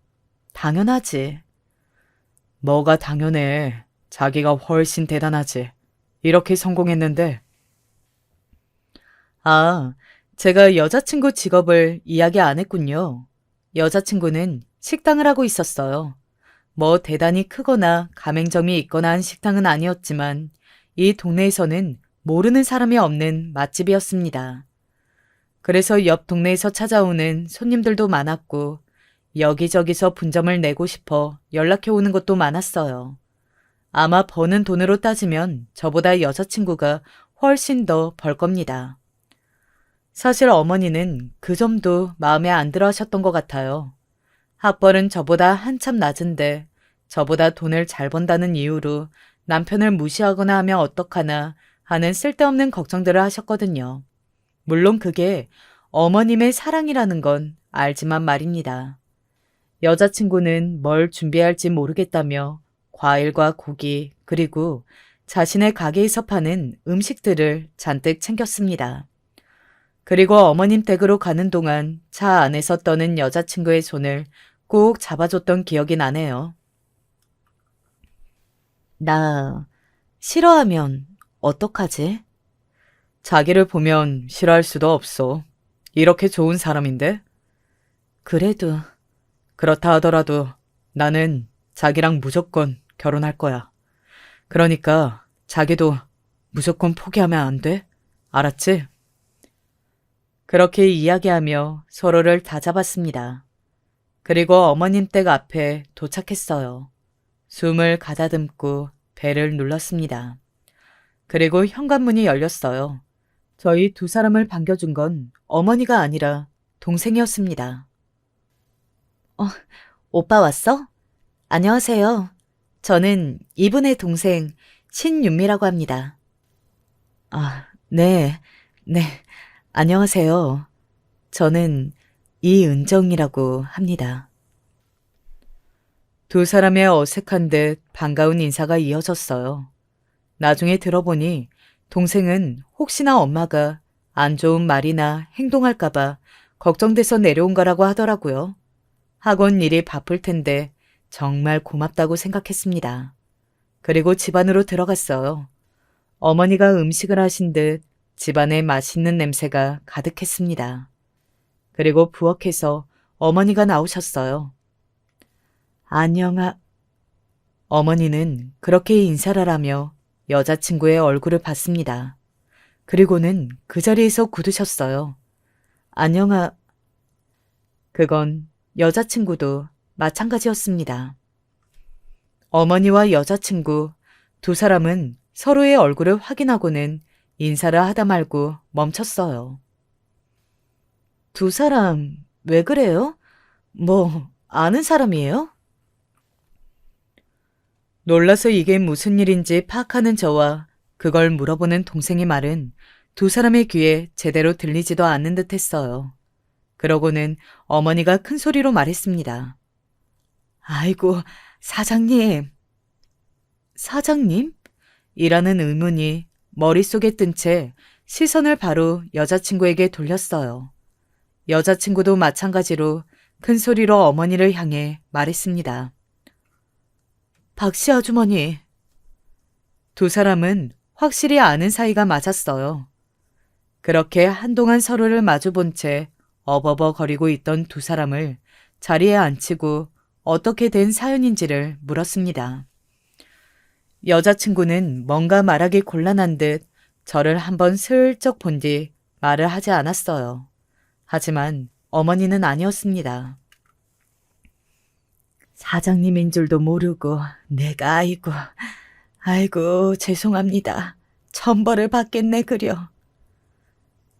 당연하지. 뭐가 당연해. 자기가 훨씬 대단하지. 이렇게 성공했는데. 아, 제가 여자친구 직업을 이야기 안 했군요. 여자친구는 식당을 하고 있었어요. 뭐 대단히 크거나 가맹점이 있거나 한 식당은 아니었지만 이 동네에서는 모르는 사람이 없는 맛집이었습니다. 그래서 옆 동네에서 찾아오는 손님들도 많았고 여기저기서 분점을 내고 싶어 연락해 오는 것도 많았어요. 아마 버는 돈으로 따지면 저보다 여자친구가 훨씬 더 벌 겁니다. 사실 어머니는 그 점도 마음에 안 들어 하셨던 것 같아요. 학벌은 저보다 한참 낮은데 저보다 돈을 잘 번다는 이유로 남편을 무시하거나 하면 어떡하나 하는 쓸데없는 걱정들을 하셨거든요. 물론 그게 어머님의 사랑이라는 건 알지만 말입니다. 여자친구는 뭘 준비할지 모르겠다며 과일과 고기 그리고 자신의 가게에서 파는 음식들을 잔뜩 챙겼습니다. 그리고 어머님 댁으로 가는 동안 차 안에서 떠는 여자친구의 손을 꼭 잡아줬던 기억이 나네요. 나 싫어하면 어떡하지? 자기를 보면 싫어할 수도 없어. 이렇게 좋은 사람인데? 그래도 그렇다 하더라도 나는 자기랑 무조건 결혼할 거야. 그러니까 자기도 무조건 포기하면 안 돼? 알았지? 그렇게 이야기하며 서로를 다잡았습니다. 그리고 어머님 댁 앞에 도착했어요. 숨을 가다듬고 배를 눌렀습니다. 그리고 현관문이 열렸어요. 저희 두 사람을 반겨준 건 어머니가 아니라 동생이었습니다. 오빠 왔어? 안녕하세요. 저는 이분의 동생 신윤미라고 합니다. 네. 안녕하세요. 저는 이은정이라고 합니다. 두 사람의 어색한 듯 반가운 인사가 이어졌어요. 나중에 들어보니 동생은 혹시나 엄마가 안 좋은 말이나 행동할까봐 걱정돼서 내려온 거라고 하더라고요. 학원 일이 바쁠 텐데 정말 고맙다고 생각했습니다. 그리고 집 안으로 들어갔어요. 어머니가 음식을 하신 듯 집안에 맛있는 냄새가 가득했습니다. 그리고 부엌에서 어머니가 나오셨어요. 어머니는 그렇게 인사를 하며 여자친구의 얼굴을 봤습니다. 그리고는 그 자리에서 굳으셨어요. 그건 여자친구도 마찬가지였습니다. 어머니와 여자친구 두 사람은 서로의 얼굴을 확인하고는 인사를 하다 말고 멈췄어요. 두 사람 왜 그래요? 뭐 아는 사람이에요? 놀라서 이게 무슨 일인지 파악하는 저와 그걸 물어보는 동생의 말은 두 사람의 귀에 제대로 들리지도 않는 듯 했어요. 그러고는 어머니가 큰 소리로 말했습니다. 아이고, 사장님. 사장님? 이라는 의문이 머릿속에 뜬 채 시선을 바로 여자친구에게 돌렸어요. 여자친구도 마찬가지로 큰 소리로 어머니를 향해 말했습니다. 박씨 아주머니. 두 사람은 확실히 아는 사이가 맞았어요. 그렇게 한동안 서로를 마주본 채 어버버거리고 있던 두 사람을 자리에 앉히고 어떻게 된 사연인지를 물었습니다. 여자친구는 뭔가 말하기 곤란한 듯 저를 한번 슬쩍 본 뒤 말을 하지 않았어요. 하지만 어머니는 아니었습니다. 사장님인 줄도 모르고 내가 아이고 죄송합니다. 천벌을 받겠네 그려.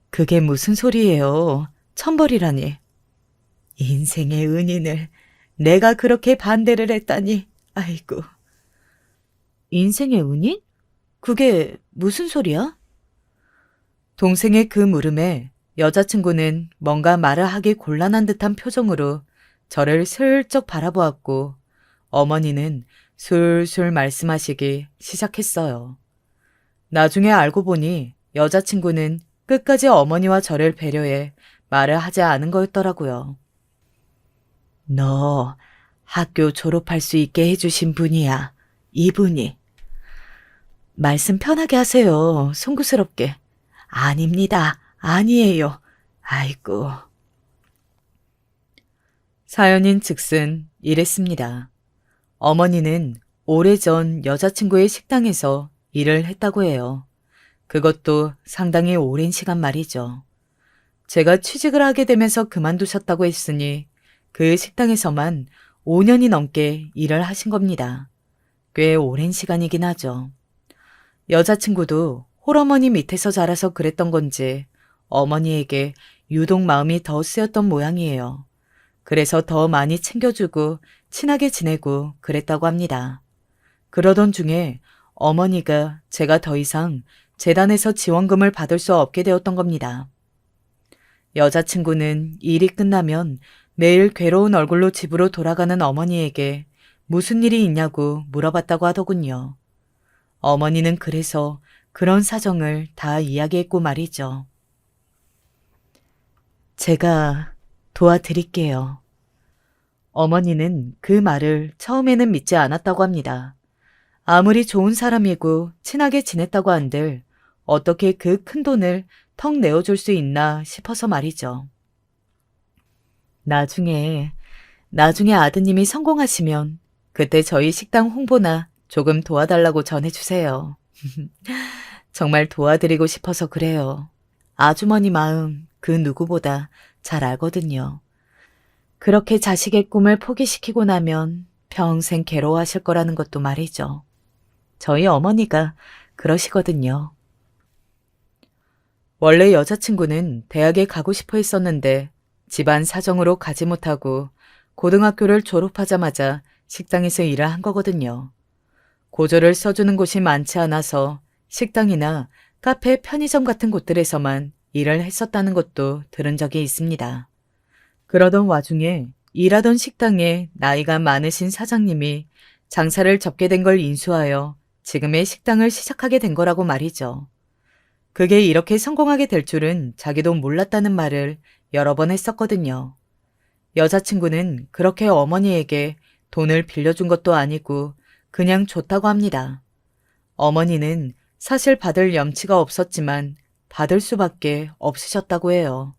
그게 무슨 소리예요. 천벌이라니. 인생의 은인을 내가 그렇게 반대를 했다니. 아이고. 인생의 은인? 그게 무슨 소리야? 동생의 그 물음에 여자친구는 뭔가 말을 하기 곤란한 듯한 표정으로 저를 슬쩍 바라보았고 어머니는 술술 말씀하시기 시작했어요. 나중에 알고 보니 여자친구는 끝까지 어머니와 저를 배려해 말을 하지 않은 거였더라고요. 너 학교 졸업할 수 있게 해주신 분이야. 이분이. 말씀 편하게 하세요. 송구스럽게. 아닙니다. 아니에요. 아이고. 사연인 즉슨 이랬습니다. 어머니는 오래전 여자친구의 식당에서 일을 했다고 해요. 그것도 상당히 오랜 시간 말이죠. 제가 취직을 하게 되면서 그만두셨다고 했으니 그 식당에서만 5년이 넘게 일을 하신 겁니다. 꽤 오랜 시간이긴 하죠. 여자친구도 홀어머니 밑에서 자라서 그랬던 건지 어머니에게 유독 마음이 더 쓰였던 모양이에요. 그래서 더 많이 챙겨주고 친하게 지내고 그랬다고 합니다. 그러던 중에 어머니가 제가 더 이상 재단에서 지원금을 받을 수 없게 되었던 겁니다. 여자친구는 일이 끝나면 매일 괴로운 얼굴로 집으로 돌아가는 어머니에게 무슨 일이 있냐고 물어봤다고 하더군요. 어머니는 그래서 그런 사정을 다 이야기했고 말이죠. 제가 도와드릴게요. 어머니는 그 말을 처음에는 믿지 않았다고 합니다. 아무리 좋은 사람이고 친하게 지냈다고 한들 어떻게 그 큰 돈을 턱 내어줄 수 있나 싶어서 말이죠. 나중에 아드님이 성공하시면 그때 저희 식당 홍보나 조금 도와달라고 전해주세요. 정말 도와드리고 싶어서 그래요. 아주머니 마음 그 누구보다 잘 알거든요. 그렇게 자식의 꿈을 포기시키고 나면 평생 괴로워하실 거라는 것도 말이죠. 저희 어머니가 그러시거든요. 원래 여자친구는 대학에 가고 싶어 했었는데 집안 사정으로 가지 못하고 고등학교를 졸업하자마자 식당에서 일을 한 거거든요. 고조를 써주는 곳이 많지 않아서 식당이나 카페, 편의점 같은 곳들에서만 일을 했었다는 것도 들은 적이 있습니다. 그러던 와중에 일하던 식당에 나이가 많으신 사장님이 장사를 접게 된 걸 인수하여 지금의 식당을 시작하게 된 거라고 말이죠. 그게 이렇게 성공하게 될 줄은 자기도 몰랐다는 말을 여러 번 했었거든요. 여자친구는 그렇게 어머니에게 돈을 빌려준 것도 아니고 그냥 줬다고 합니다. 어머니는 사실 받을 염치가 없었지만 받을 수밖에 없으셨다고 해요.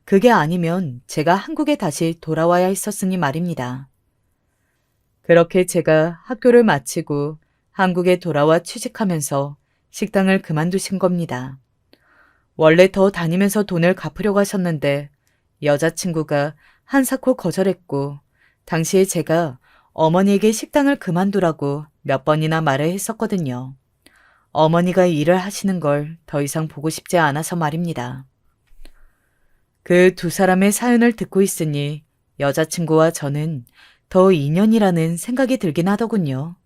그게 아니면 제가 한국에 다시 돌아와야 했었으니 말입니다. 그렇게 제가 학교를 마치고 한국에 돌아와 취직하면서 식당을 그만두신 겁니다. 원래 더 다니면서 돈을 갚으려고 하셨는데 여자친구가 한사코 거절했고 당시에 제가 어머니에게 식당을 그만두라고 몇 번이나 말을 했었거든요. 어머니가 일을 하시는 걸 더 이상 보고 싶지 않아서 말입니다. 그 두 사람의 사연을 듣고 있으니 여자친구와 저는 더 인연이라는 생각이 들긴 하더군요.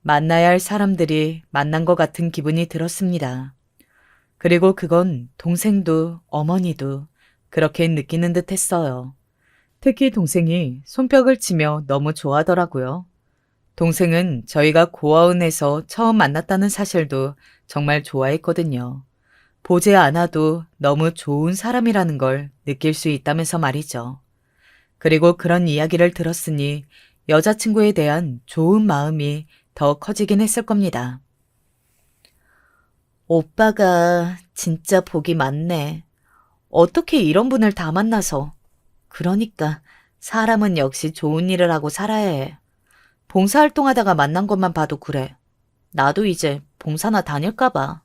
만나야 할 사람들이 만난 것 같은 기분이 들었습니다. 그리고 그건 동생도 어머니도 그렇게 느끼는 듯 했어요. 특히 동생이 손뼉을 치며 너무 좋아하더라고요. 동생은 저희가 고아원에서 처음 만났다는 사실도 정말 좋아했거든요. 보지 않아도 너무 좋은 사람이라는 걸 느낄 수 있다면서 말이죠. 그리고 그런 이야기를 들었으니 여자친구에 대한 좋은 마음이 더 커지긴 했을 겁니다. 오빠가 진짜 복이 많네. 어떻게 이런 분을 다 만나서. 그러니까 사람은 역시 좋은 일을 하고 살아야 해. 봉사활동하다가 만난 것만 봐도 그래. 나도 이제 봉사나 다닐까 봐.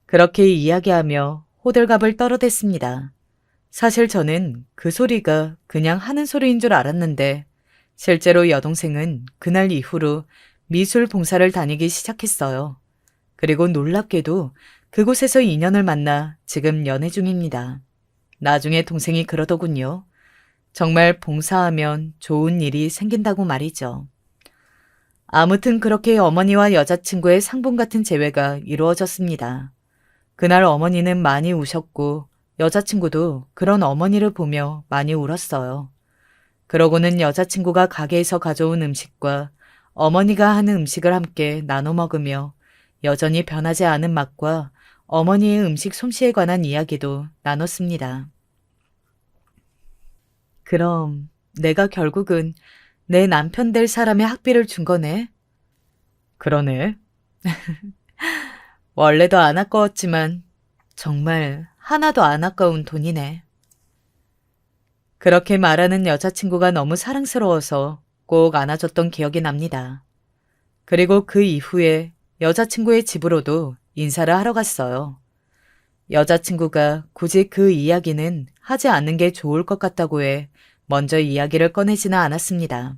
그렇게 이야기하며 호들갑을 떨어댔습니다. 사실 저는 그 소리가 그냥 하는 소리인 줄 알았는데 실제로 여동생은 그날 이후로 미술 봉사를 다니기 시작했어요. 그리고 놀랍게도 그곳에서 인연을 만나 지금 연애 중입니다. 나중에 동생이 그러더군요. 정말 봉사하면 좋은 일이 생긴다고 말이죠. 아무튼 그렇게 어머니와 여자친구의 상봉 같은 재회가 이루어졌습니다. 그날 어머니는 많이 우셨고 여자친구도 그런 어머니를 보며 많이 울었어요. 그러고는 여자친구가 가게에서 가져온 음식과 어머니가 하는 음식을 함께 나눠 먹으며 여전히 변하지 않은 맛과 어머니의 음식 솜씨에 관한 이야기도 나눴습니다. 그럼 내가 결국은 내 남편 될 사람의 학비를 준 거네? 그러네. 원래도 안 아까웠지만 정말 하나도 안 아까운 돈이네. 그렇게 말하는 여자친구가 너무 사랑스러워서 꼭 안아줬던 기억이 납니다. 그리고 그 이후에 여자친구의 집으로도 인사를 하러 갔어요. 여자친구가 굳이 그 이야기는 하지 않는 게 좋을 것 같다고 해 먼저 이야기를 꺼내지는 않았습니다.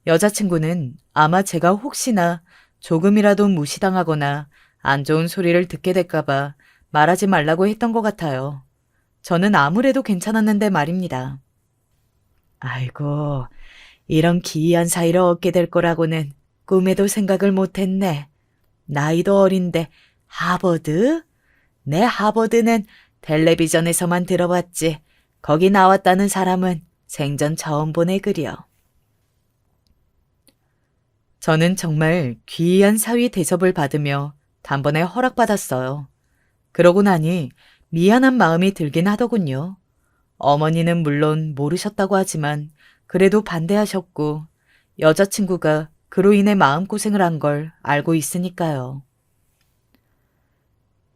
여자친구는 아마 제가 혹시나 조금이라도 무시당하거나 안 좋은 소리를 듣게 될까봐 말하지 말라고 했던 것 같아요. 저는 아무래도 괜찮았는데 말입니다. 아이고, 이런 기이한 사이를 얻게 될 거라고는 꿈에도 생각을 못했네. 나이도 어린데 하버드? 내 하버드는 텔레비전에서만 들어봤지. 거기 나왔다는 사람은 생전 처음 보내 그려. 저는 정말 귀한 사위 대접을 받으며 단번에 허락받았어요. 그러고 나니 미안한 마음이 들긴 하더군요. 어머니는 물론 모르셨다고 하지만 그래도 반대하셨고 여자친구가 그로 인해 마음고생을 한 걸 알고 있으니까요.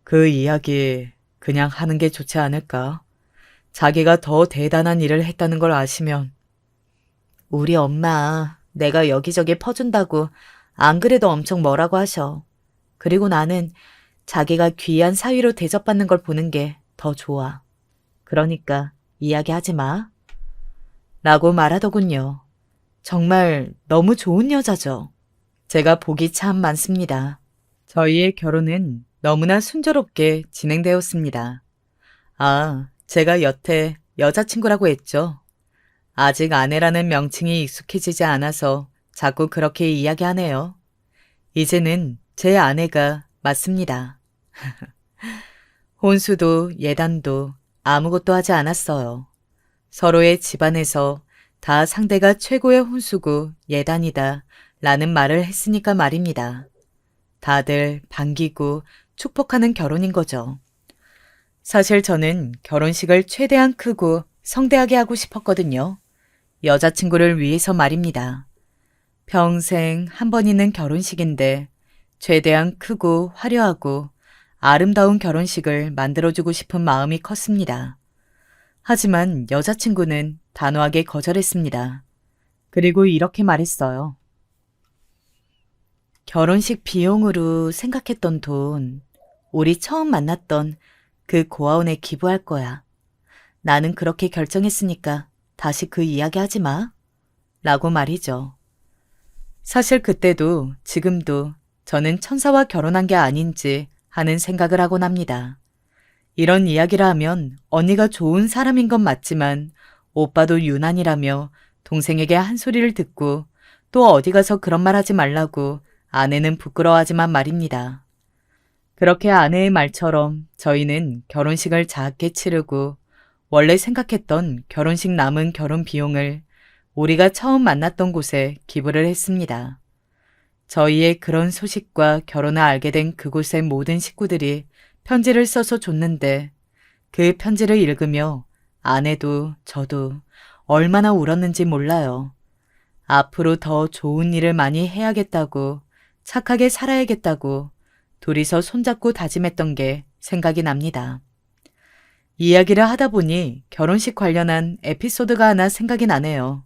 그 이야기 그냥 하는 게 좋지 않을까? 자기가 더 대단한 일을 했다는 걸 아시면 우리 엄마 내가 여기저기 퍼준다고 안 그래도 엄청 뭐라고 하셔. 그리고 나는 자기가 귀한 사위로 대접받는 걸 보는 게 더 좋아. 그러니까 이야기하지 마. 라고 말하더군요. 정말 너무 좋은 여자죠. 제가 복이 참 많습니다. 저희의 결혼은 너무나 순조롭게 진행되었습니다. 아, 제가 여태 여자친구라고 했죠. 아직 아내라는 명칭이 익숙해지지 않아서 자꾸 그렇게 이야기하네요. 이제는 제 아내가 맞습니다. 혼수도 예단도 아무것도 하지 않았어요. 서로의 집안에서 다 상대가 최고의 혼수고 예단이다 라는 말을 했으니까 말입니다. 다들 반기고 축복하는 결혼인 거죠. 사실 저는 결혼식을 최대한 크고 성대하게 하고 싶었거든요. 여자친구를 위해서 말입니다. 평생 한 번 있는 결혼식인데 최대한 크고 화려하고 아름다운 결혼식을 만들어주고 싶은 마음이 컸습니다. 하지만 여자친구는 단호하게 거절했습니다. 그리고 이렇게 말했어요. 결혼식 비용으로 생각했던 돈, 우리 처음 만났던 그 고아원에 기부할 거야. 나는 그렇게 결정했으니까 다시 그 이야기 하지 마. 라고 말이죠. 사실 그때도 지금도 저는 천사와 결혼한 게 아닌지 하는 생각을 하곤 합니다. 이런 이야기를 하면 언니가 좋은 사람인 건 맞지만 오빠도 유난이라며 동생에게 한 소리를 듣고 또 어디 가서 그런 말 하지 말라고 아내는 부끄러워하지만 말입니다. 그렇게 아내의 말처럼 저희는 결혼식을 작게 치르고 원래 생각했던 결혼식 남은 결혼 비용을 우리가 처음 만났던 곳에 기부를 했습니다. 저희의 그런 소식과 결혼을 알게 된 그곳의 모든 식구들이 편지를 써서 줬는데 그 편지를 읽으며 아내도 저도 얼마나 울었는지 몰라요. 앞으로 더 좋은 일을 많이 해야겠다고 착하게 살아야겠다고 둘이서 손잡고 다짐했던 게 생각이 납니다. 이야기를 하다 보니 결혼식 관련한 에피소드가 하나 생각이 나네요.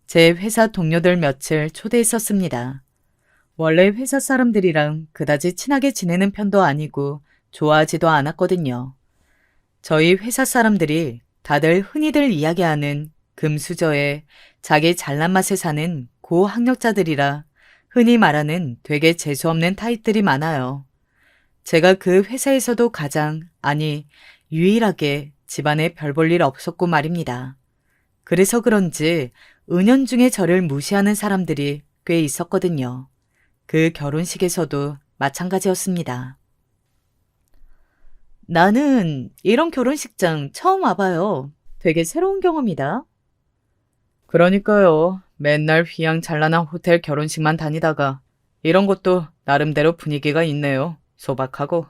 제 회사 동료들 며칠 초대했었습니다. 원래 회사 사람들이랑 그다지 친하게 지내는 편도 아니고 좋아하지도 않았거든요. 저희 회사 사람들이 다들 흔히들 이야기하는 금수저에 자기 잘난 맛에 사는 고학력자들이라 흔히 말하는 되게 재수없는 타입들이 많아요. 제가 그 회사에서도 가장, 아니, 유일하게 집안에 별 볼 일 없었고 말입니다. 그래서 그런지 은연중에 저를 무시하는 사람들이 꽤 있었거든요. 그 결혼식에서도 마찬가지였습니다. 나는 이런 결혼식장 처음 와봐요. 되게 새로운 경험이다. 그러니까요. 맨날 휘황찬란한 호텔 결혼식만 다니다가 이런 것도 나름대로 분위기가 있네요. 소박하고.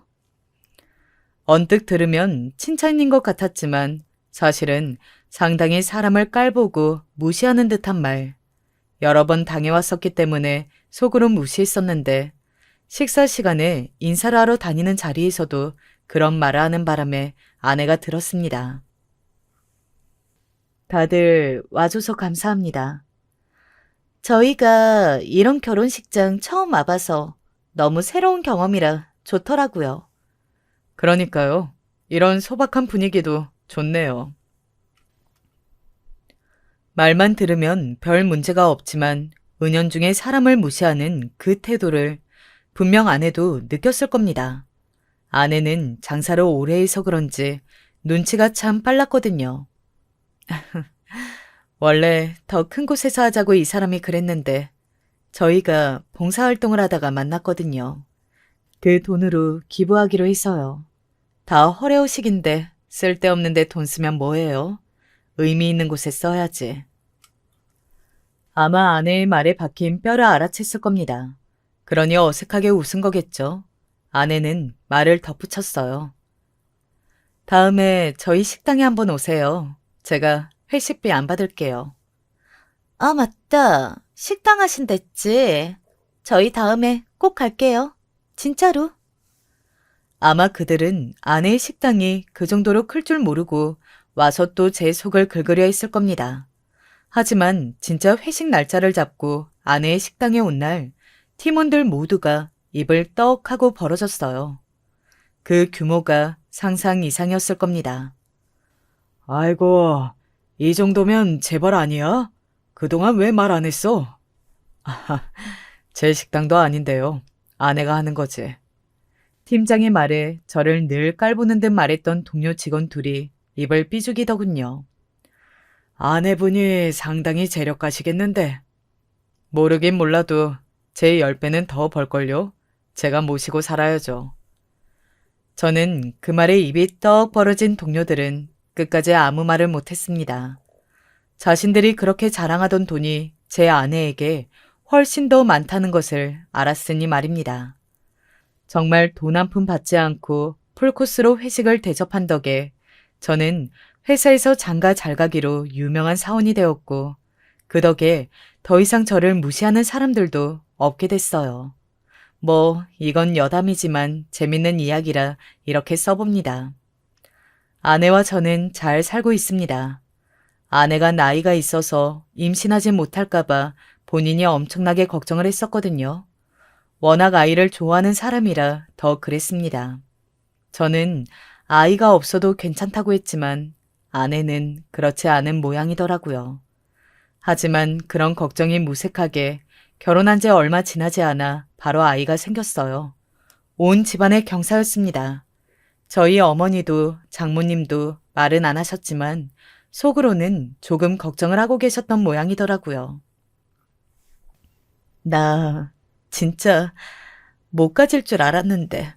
언뜻 들으면 칭찬인 것 같았지만 사실은 상당히 사람을 깔보고 무시하는 듯한 말. 여러 번 당해왔었기 때문에 속으로 무시했었는데 식사 시간에 인사를 하러 다니는 자리에서도 그런 말을 하는 바람에 아내가 들었습니다. 다들 와줘서 감사합니다. 저희가 이런 결혼식장 처음 와봐서 너무 새로운 경험이라 좋더라고요. 그러니까요. 이런 소박한 분위기도 좋네요. 말만 들으면 별 문제가 없지만 은연중에 사람을 무시하는 그 태도를 분명 아내도 느꼈을 겁니다. 아내는 장사를 오래 해서 그런지 눈치가 참 빨랐거든요. 원래 더 큰 곳에서 하자고 이 사람이 그랬는데 저희가 봉사활동을 하다가 만났거든요. 그 돈으로 기부하기로 했어요. 다 허례허식인데 쓸데없는데 돈 쓰면 뭐해요? 의미 있는 곳에 써야지. 아마 아내의 말에 박힌 뼈를 알아챘을 겁니다. 그러니 어색하게 웃은 거겠죠. 아내는 말을 덧붙였어요. 다음에 저희 식당에 한번 오세요. 제가 회식비 안 받을게요. 아, 맞다. 식당 하신댔지. 저희 다음에 꼭 갈게요. 진짜로. 아마 그들은 아내의 식당이 그 정도로 클 줄 모르고 와서 또 제 속을 긁으려 했을 겁니다. 하지만 진짜 회식 날짜를 잡고 아내의 식당에 온 날 팀원들 모두가 입을 떡 하고 벌어졌어요. 그 규모가 상상 이상이었을 겁니다. 아이고, 이 정도면 재벌 아니야? 그동안 왜 말 안 했어? 아하, 제 식당도 아닌데요. 아내가 하는 거지. 팀장의 말에 저를 늘 깔보는 듯 말했던 동료 직원 둘이 입을 삐죽이더군요. 아내분이 상당히 재력가시겠는데. 모르긴 몰라도 제 10배는 더 벌걸요. 제가 모시고 살아야죠. 저는 그 말에 입이 떡 벌어진 동료들은 끝까지 아무 말을 못했습니다. 자신들이 그렇게 자랑하던 돈이 제 아내에게 훨씬 더 많다는 것을 알았으니 말입니다. 정말 돈 한 푼 받지 않고 풀코스로 회식을 대접한 덕에 저는 회사에서 장가 잘 가기로 유명한 사원이 되었고 그 덕에 더 이상 저를 무시하는 사람들도 없게 됐어요. 뭐 이건 여담이지만 재밌는 이야기라 이렇게 써봅니다. 아내와 저는 잘 살고 있습니다. 아내가 나이가 있어서 임신하지 못할까봐 본인이 엄청나게 걱정을 했었거든요. 워낙 아이를 좋아하는 사람이라 더 그랬습니다. 저는 아이가 없어도 괜찮다고 했지만 아내는 그렇지 않은 모양이더라고요. 하지만 그런 걱정이 무색하게 결혼한 지 얼마 지나지 않아 바로 아이가 생겼어요. 온 집안의 경사였습니다. 저희 어머니도 장모님도 말은 안 하셨지만 속으로는 조금 걱정을 하고 계셨던 모양이더라고요. 나 진짜 못 가질 줄 알았는데.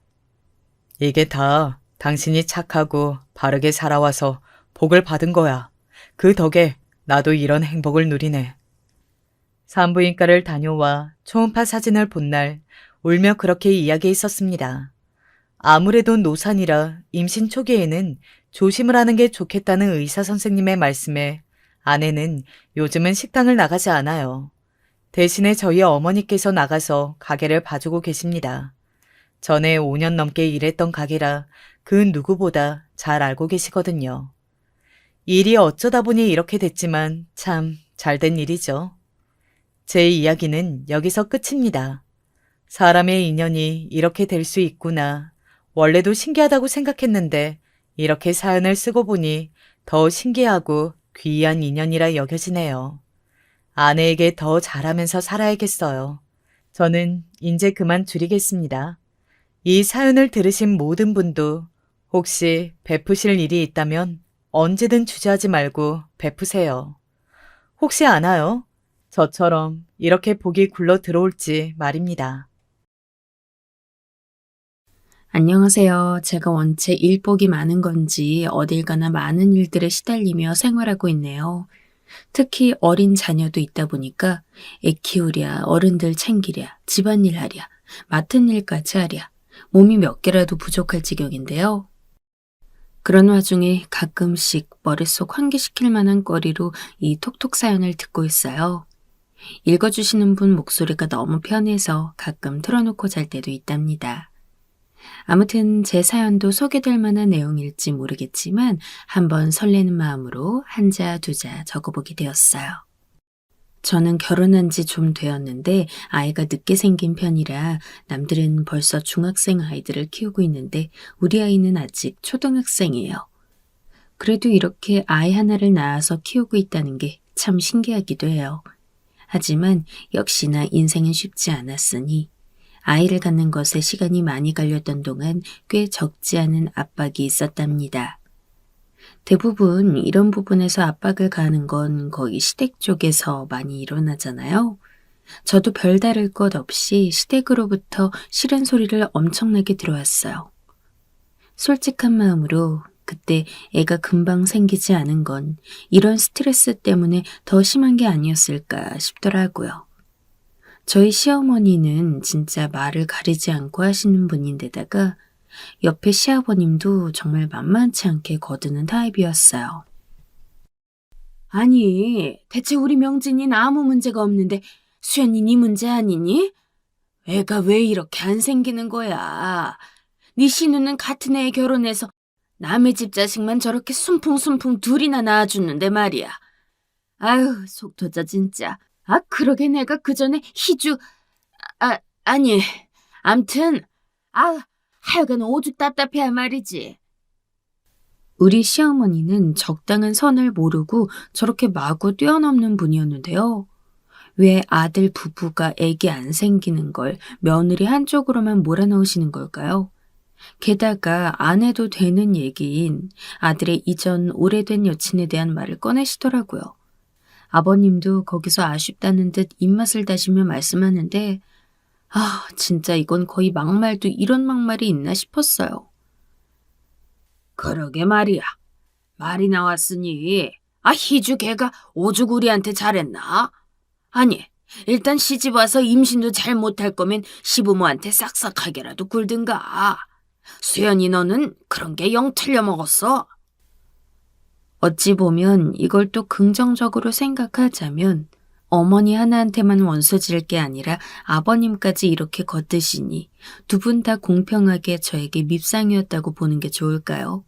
이게 다 당신이 착하고 바르게 살아와서 복을 받은 거야. 그 덕에 나도 이런 행복을 누리네. 산부인과를 다녀와 초음파 사진을 본 날 울며 그렇게 이야기했었습니다. 아무래도 노산이라 임신 초기에는 조심을 하는 게 좋겠다는 의사 선생님의 말씀에 아내는 요즘은 식당을 나가지 않아요. 대신에 저희 어머니께서 나가서 가게를 봐주고 계십니다. 전에 5년 넘게 일했던 가게라 그 누구보다 잘 알고 계시거든요. 일이 어쩌다 보니 이렇게 됐지만 참 잘된 일이죠. 제 이야기는 여기서 끝입니다. 사람의 인연이 이렇게 될 수 있구나. 원래도 신기하다고 생각했는데 이렇게 사연을 쓰고 보니 더 신기하고 귀한 인연이라 여겨지네요. 아내에게 더 잘하면서 살아야겠어요. 저는 이제 그만 줄이겠습니다. 이 사연을 들으신 모든 분도 혹시 베푸실 일이 있다면 언제든 주저하지 말고 베푸세요. 혹시 아나요? 저처럼 이렇게 복이 굴러 들어올지 말입니다. 안녕하세요. 제가 원체 일복이 많은 건지 어딜 가나 많은 일들에 시달리며 생활하고 있네요. 특히 어린 자녀도 있다 보니까 애 키우랴, 어른들 챙기랴, 집안일 하랴, 맡은 일까지 하랴, 몸이 몇 개라도 부족할 지경인데요. 그런 와중에 가끔씩 머릿속 환기시킬 만한 거리로 이 톡톡 사연을 듣고 있어요. 읽어주시는 분 목소리가 너무 편해서 가끔 틀어놓고 잘 때도 있답니다. 아무튼 제 사연도 소개될 만한 내용일지 모르겠지만 한번 설레는 마음으로 한자 두자 적어보게 되었어요. 저는 결혼한 지 좀 되었는데 아이가 늦게 생긴 편이라 남들은 벌써 중학생 아이들을 키우고 있는데 우리 아이는 아직 초등학생이에요. 그래도 이렇게 아이 하나를 낳아서 키우고 있다는 게 참 신기하기도 해요. 하지만 역시나 인생은 쉽지 않았으니 아이를 갖는 것에 시간이 많이 걸렸던 동안 꽤 적지 않은 압박이 있었답니다. 대부분 이런 부분에서 압박을 가하는 건 거의 시댁 쪽에서 많이 일어나잖아요. 저도 별다를 것 없이 시댁으로부터 싫은 소리를 엄청나게 들어왔어요. 솔직한 마음으로 그때 애가 금방 생기지 않은 건 이런 스트레스 때문에 더 심한 게 아니었을까 싶더라고요. 저희 시어머니는 진짜 말을 가리지 않고 하시는 분인데다가 옆에 시아버님도 정말 만만치 않게 거드는 타입이었어요. 아니, 대체 우리 명진이는 아무 문제가 없는데 수연이 네 문제 아니니? 애가 왜 이렇게 안 생기는 거야? 네 신우는 같은 애에 결혼해서 남의 집 자식만 저렇게 순풍순풍 둘이나 낳아주는데 말이야. 아유, 속 터져 진짜. 아, 그러게 내가 그 전에 희주... 아니, 암튼 하여간 오죽 답답해야 말이지. 우리 시어머니는 적당한 선을 모르고 저렇게 마구 뛰어넘는 분이었는데요. 왜 아들 부부가 애기 안 생기는 걸 며느리 한쪽으로만 몰아넣으시는 걸까요? 게다가 안 해도 되는 얘기인 아들의 이전 오래된 여친에 대한 말을 꺼내시더라고요. 아버님도 거기서 아쉽다는 듯 입맛을 다시며 말씀하는데 진짜 이건 거의 막말도 이런 막말이 있나 싶었어요. 그러게 말이야. 말이 나왔으니 희주 걔가 오죽 우리한테 잘했나? 아니, 일단 시집 와서 임신도 잘 못할 거면 시부모한테 싹싹하게라도 굴든가. 수연이 너는 그런 게 영 틀려먹었어. 어찌 보면 이걸 또 긍정적으로 생각하자면 어머니 하나한테만 원수질 게 아니라 아버님까지 이렇게 겉드시니 두 분 다 공평하게 저에게 밉상이었다고 보는 게 좋을까요?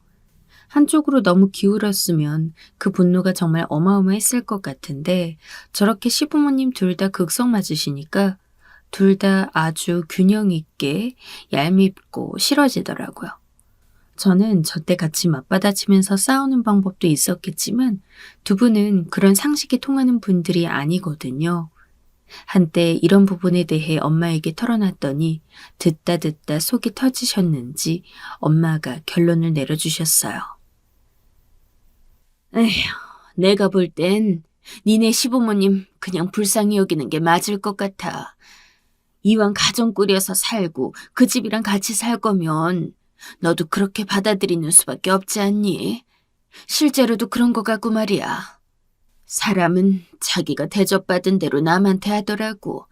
한쪽으로 너무 기울었으면 그 분노가 정말 어마어마했을 것 같은데 저렇게 시부모님 둘 다 극성 맞으시니까 둘 다 아주 균형 있게 얄밉고 싫어지더라고요. 저는 저때 같이 맞받아치면서 싸우는 방법도 있었겠지만 두 분은 그런 상식이 통하는 분들이 아니거든요. 한때 이런 부분에 대해 엄마에게 털어놨더니 듣다 속이 터지셨는지 엄마가 결론을 내려주셨어요. 에휴, 내가 볼 땐 니네 시부모님 그냥 불쌍히 여기는 게 맞을 것 같아. 이왕 가정 꾸려서 살고 그 집이랑 같이 살 거면 너도 그렇게 받아들이는 수밖에 없지 않니? 실제로도 그런 거 같고 말이야. 사람은 자기가 대접받은 대로 남한테 하더라고.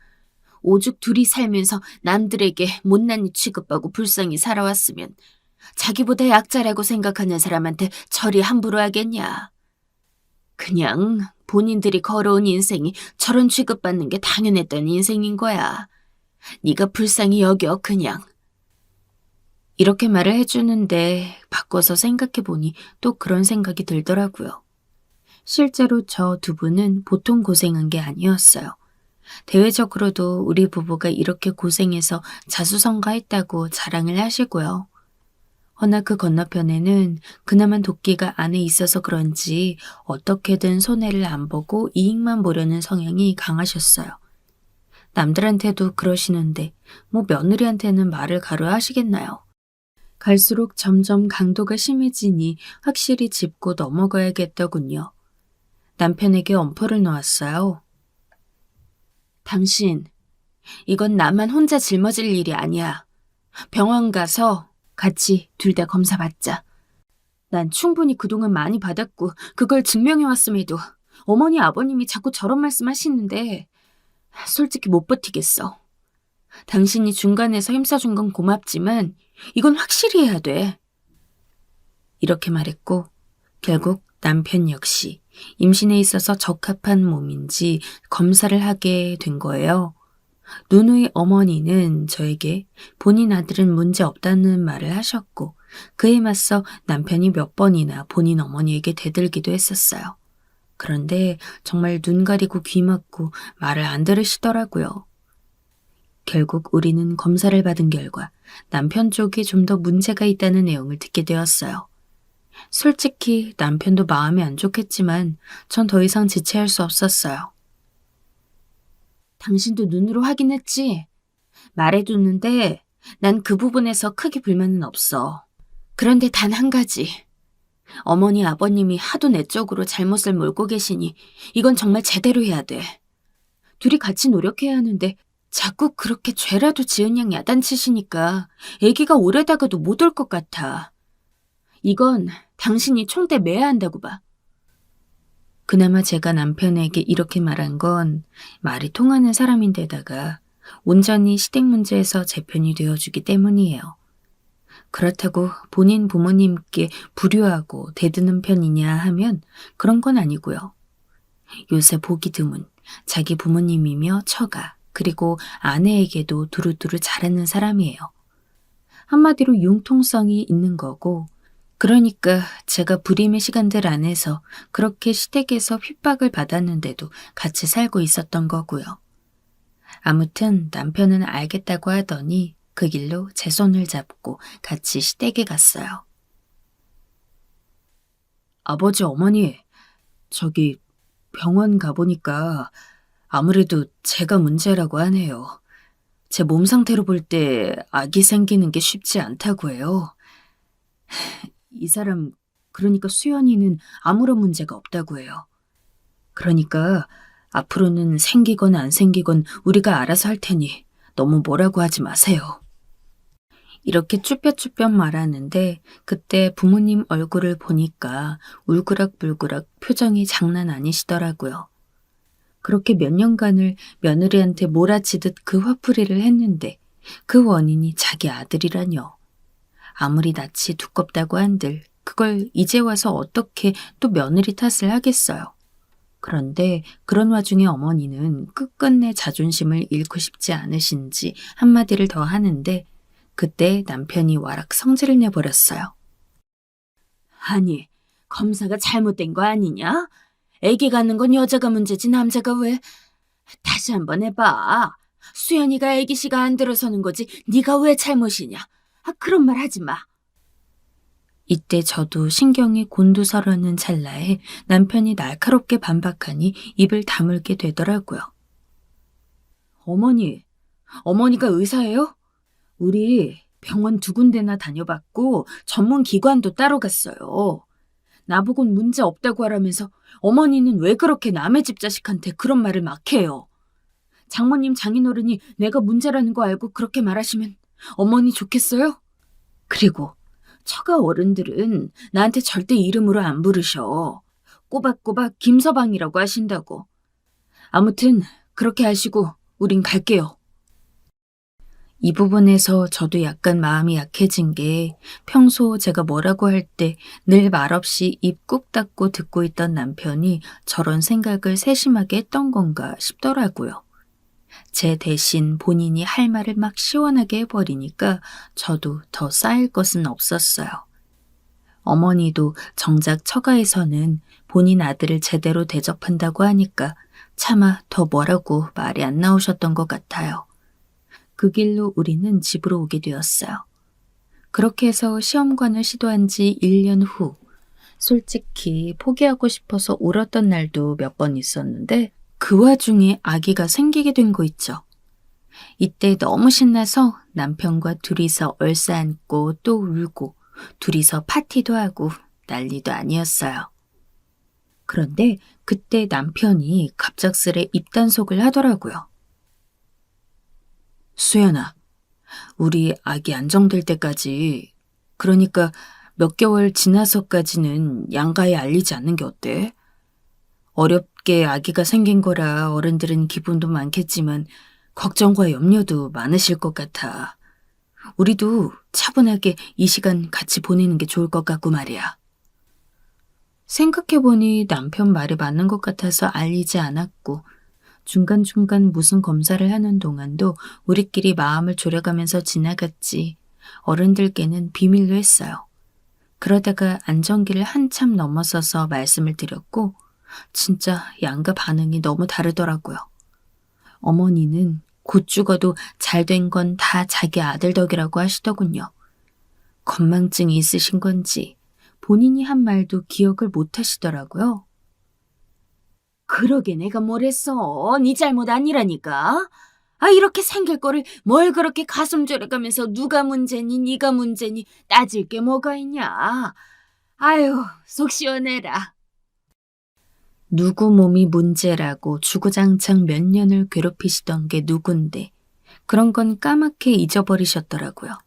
오죽 둘이 살면서 남들에게 못난이 취급하고 불쌍히 살아왔으면 자기보다 약자라고 생각하는 사람한테 저리 함부로 하겠냐. 그냥 본인들이 걸어온 인생이 저런 취급받는 게 당연했던 인생인 거야. 네가 불쌍히 여겨 그냥. 이렇게 말을 해주는데 바꿔서 생각해보니 또 그런 생각이 들더라고요. 실제로 저 두 분은 보통 고생한 게 아니었어요. 대외적으로도 우리 부부가 이렇게 고생해서 자수성가했다고 자랑을 하시고요. 허나 그 건너편에는 그나마 도끼가 안에 있어서 그런지 어떻게든 손해를 안 보고 이익만 보려는 성향이 강하셨어요. 남들한테도 그러시는데 뭐 며느리한테는 말을 가루하시겠나요? 갈수록 점점 강도가 심해지니 확실히 짚고 넘어가야겠더군요. 남편에게 엄포를 놓았어요. 당신, 이건 나만 혼자 짊어질 일이 아니야. 병원 가서 같이 둘 다 검사 받자. 난 충분히 그동안 많이 받았고 그걸 증명해왔음에도 어머니 아버님이 자꾸 저런 말씀 하시는데 솔직히 못 버티겠어. 당신이 중간에서 힘써준 건 고맙지만 이건 확실히 해야 돼. 이렇게 말했고 결국 남편 역시 임신에 있어서 적합한 몸인지 검사를 하게 된 거예요. 누누이 어머니는 저에게 본인 아들은 문제 없다는 말을 하셨고 그에 맞서 남편이 몇 번이나 본인 어머니에게 대들기도 했었어요. 그런데 정말 눈 가리고 귀 막고 말을 안 들으시더라고요. 결국 우리는 검사를 받은 결과 남편 쪽이 좀 더 문제가 있다는 내용을 듣게 되었어요. 솔직히 남편도 마음이 안 좋겠지만 전 더 이상 지체할 수 없었어요. 당신도 눈으로 확인했지? 말해두는데 난 그 부분에서 크게 불만은 없어. 그런데 단 한 가지. 어머니 아버님이 하도 내 쪽으로 잘못을 몰고 계시니 이건 정말 제대로 해야 돼. 둘이 같이 노력해야 하는데 자꾸 그렇게 죄라도 지은 양 야단치시니까 애기가 오래다가도 못 올 것 같아. 이건 당신이 총대 매야 한다고 봐. 그나마 제가 남편에게 이렇게 말한 건 말이 통하는 사람인데다가 온전히 시댁 문제에서 제 편이 되어주기 때문이에요. 그렇다고 본인 부모님께 불효하고 대드는 편이냐 하면 그런 건 아니고요. 요새 보기 드문 자기 부모님이며 처가 그리고 아내에게도 두루두루 잘하는 사람이에요. 한마디로 융통성이 있는 거고 그러니까 제가 불임의 시간들 안에서 그렇게 시댁에서 핍박을 받았는데도 같이 살고 있었던 거고요. 아무튼 남편은 알겠다고 하더니 그 길로 제 손을 잡고 같이 시댁에 갔어요. 아버지, 어머니, 저기 병원 가보니까 아무래도 제가 문제라고 하네요. 제 몸 상태로 볼 때 아기 생기는 게 쉽지 않다고 해요. 이 사람, 그러니까 수연이는 아무런 문제가 없다고 해요. 그러니까 앞으로는 생기건 안 생기건 우리가 알아서 할 테니 너무 뭐라고 하지 마세요. 이렇게 쭈뼛쭈뼛 말하는데 그때 부모님 얼굴을 보니까 울그락불그락 표정이 장난 아니시더라고요. 그렇게 몇 년간을 며느리한테 몰아치듯 그 화풀이를 했는데 그 원인이 자기 아들이라뇨. 아무리 낯이 두껍다고 한들 그걸 이제 와서 어떻게 또 며느리 탓을 하겠어요. 그런데 그런 와중에 어머니는 끝끝내 자존심을 잃고 싶지 않으신지 한마디를 더 하는데 그때 남편이 와락 성질을 내버렸어요. 아니, 검사가 잘못된 거 아니냐? 애기 갖는 건 여자가 문제지 남자가 왜? 다시 한번 해봐. 수연이가 애기씨가 안 들어서는 거지 네가 왜 잘못이냐? 그런 말 하지 마. 이때 저도 신경이 곤두서려는 찰나에 남편이 날카롭게 반박하니 입을 다물게 되더라고요. 어머니가 의사예요? 우리 병원 2군데나 다녀봤고 전문 기관도 따로 갔어요. 나보곤 문제 없다고 하라면서 어머니는 왜 그렇게 남의 집 자식한테 그런 말을 막 해요. 장모님 장인어른이 내가 문제라는 거 알고 그렇게 말하시면 어머니 좋겠어요? 그리고 처가 어른들은 나한테 절대 이름으로 안 부르셔. 꼬박꼬박 김서방이라고 하신다고. 아무튼 그렇게 하시고 우린 갈게요. 이 부분에서 저도 약간 마음이 약해진 게 평소 제가 뭐라고 할 때 늘 말없이 입 꾹 닫고 듣고 있던 남편이 저런 생각을 세심하게 했던 건가 싶더라고요. 제 대신 본인이 할 말을 막 시원하게 해버리니까 저도 더 쌓일 것은 없었어요. 어머니도 정작 처가에서는 본인 아들을 제대로 대접한다고 하니까 차마 더 뭐라고 말이 안 나오셨던 것 같아요. 그 길로 우리는 집으로 오게 되었어요. 그렇게 해서 시험관을 시도한 지 1년 후, 솔직히 포기하고 싶어서 울었던 날도 몇 번 있었는데 그 와중에 아기가 생기게 된 거 있죠. 이때 너무 신나서 남편과 둘이서 얼싸안고 또 울고 둘이서 파티도 하고 난리도 아니었어요. 그런데 그때 남편이 갑작스레 입단속을 하더라고요. 수연아, 우리 아기 안정될 때까지, 그러니까 몇 개월 지나서까지는 양가에 알리지 않는 게 어때? 어렵게 아기가 생긴 거라 어른들은 기분도 많겠지만 걱정과 염려도 많으실 것 같아. 우리도 차분하게 이 시간 같이 보내는 게 좋을 것 같고 말이야. 생각해보니 남편 말이 맞는 것 같아서 알리지 않았고 중간중간 무슨 검사를 하는 동안도 우리끼리 마음을 졸여가면서 지나갔지 어른들께는 비밀로 했어요. 그러다가 안정기를 한참 넘어서서 말씀을 드렸고 진짜 양가 반응이 너무 다르더라고요. 어머니는 곧 죽어도 잘된 건 다 자기 아들 덕이라고 하시더군요. 건망증이 있으신 건지 본인이 한 말도 기억을 못 하시더라고요. 그러게 내가 뭘 했어. 네 잘못 아니라니까. 이렇게 생길 거를 뭘 그렇게 가슴 졸여가면서 누가 문제니 네가 문제니 따질 게 뭐가 있냐. 아유, 속 시원해라. 누구 몸이 문제라고 주구장창 몇 년을 괴롭히시던 게 누군데 그런 건 까맣게 잊어버리셨더라고요.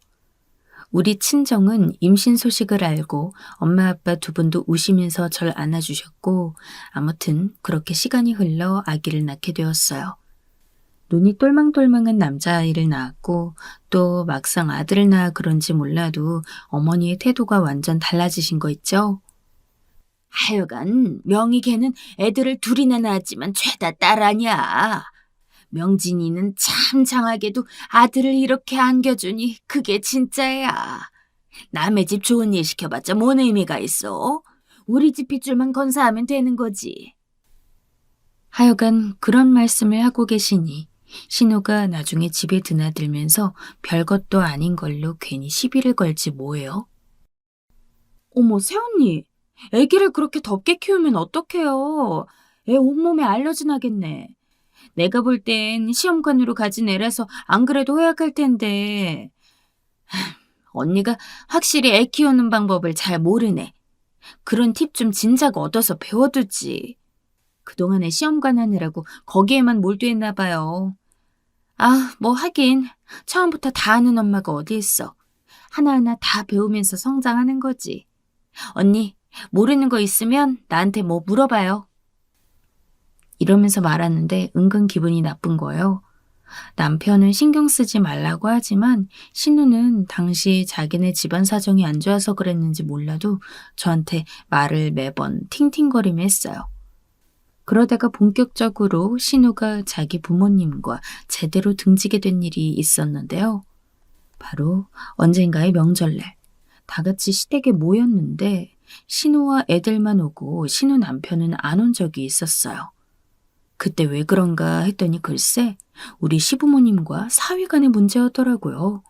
우리 친정은 임신 소식을 알고 엄마 아빠 두 분도 우시면서 절 안아주셨고 아무튼 그렇게 시간이 흘러 아기를 낳게 되었어요. 눈이 똘망똘망한 남자아이를 낳았고 또 막상 아들을 낳아 그런지 몰라도 어머니의 태도가 완전 달라지신 거 있죠? 하여간 명희 걔는 애들을 둘이나 낳았지만 죄다 딸 아니야. 명진이는 참 장하게도 아들을 이렇게 안겨주니 그게 진짜야. 남의 집 좋은 일 시켜봤자 뭔 의미가 있어? 우리 집 핏줄만 건사하면 되는 거지. 하여간 그런 말씀을 하고 계시니 신우가 나중에 집에 드나들면서 별것도 아닌 걸로 괜히 시비를 걸지 뭐예요? 어머, 새언니. 애기를 그렇게 덥게 키우면 어떡해요. 애 온몸에 알러지 나겠네. 내가 볼 땐 시험관으로 가진 애라서 안 그래도 허약할 텐데. 언니가 확실히 애 키우는 방법을 잘 모르네. 그런 팁 좀 진작 얻어서 배워두지. 그동안에 시험관 하느라고 거기에만 몰두했나 봐요. 뭐 하긴 처음부터 다 아는 엄마가 어디 있어. 하나하나 다 배우면서 성장하는 거지. 언니, 모르는 거 있으면 나한테 뭐 물어봐요. 이러면서 말하는데 은근 기분이 나쁜 거예요. 남편은 신경 쓰지 말라고 하지만 신우는 당시 자기네 집안 사정이 안 좋아서 그랬는지 몰라도 저한테 말을 매번 팅팅거리며 했어요. 그러다가 본격적으로 신우가 자기 부모님과 제대로 등지게 된 일이 있었는데요. 바로 언젠가의 명절날 다 같이 시댁에 모였는데 신우와 애들만 오고 신우 남편은 안 온 적이 있었어요. 그때 왜 그런가 했더니 글쎄 우리 시부모님과 사위간의 문제였더라고요.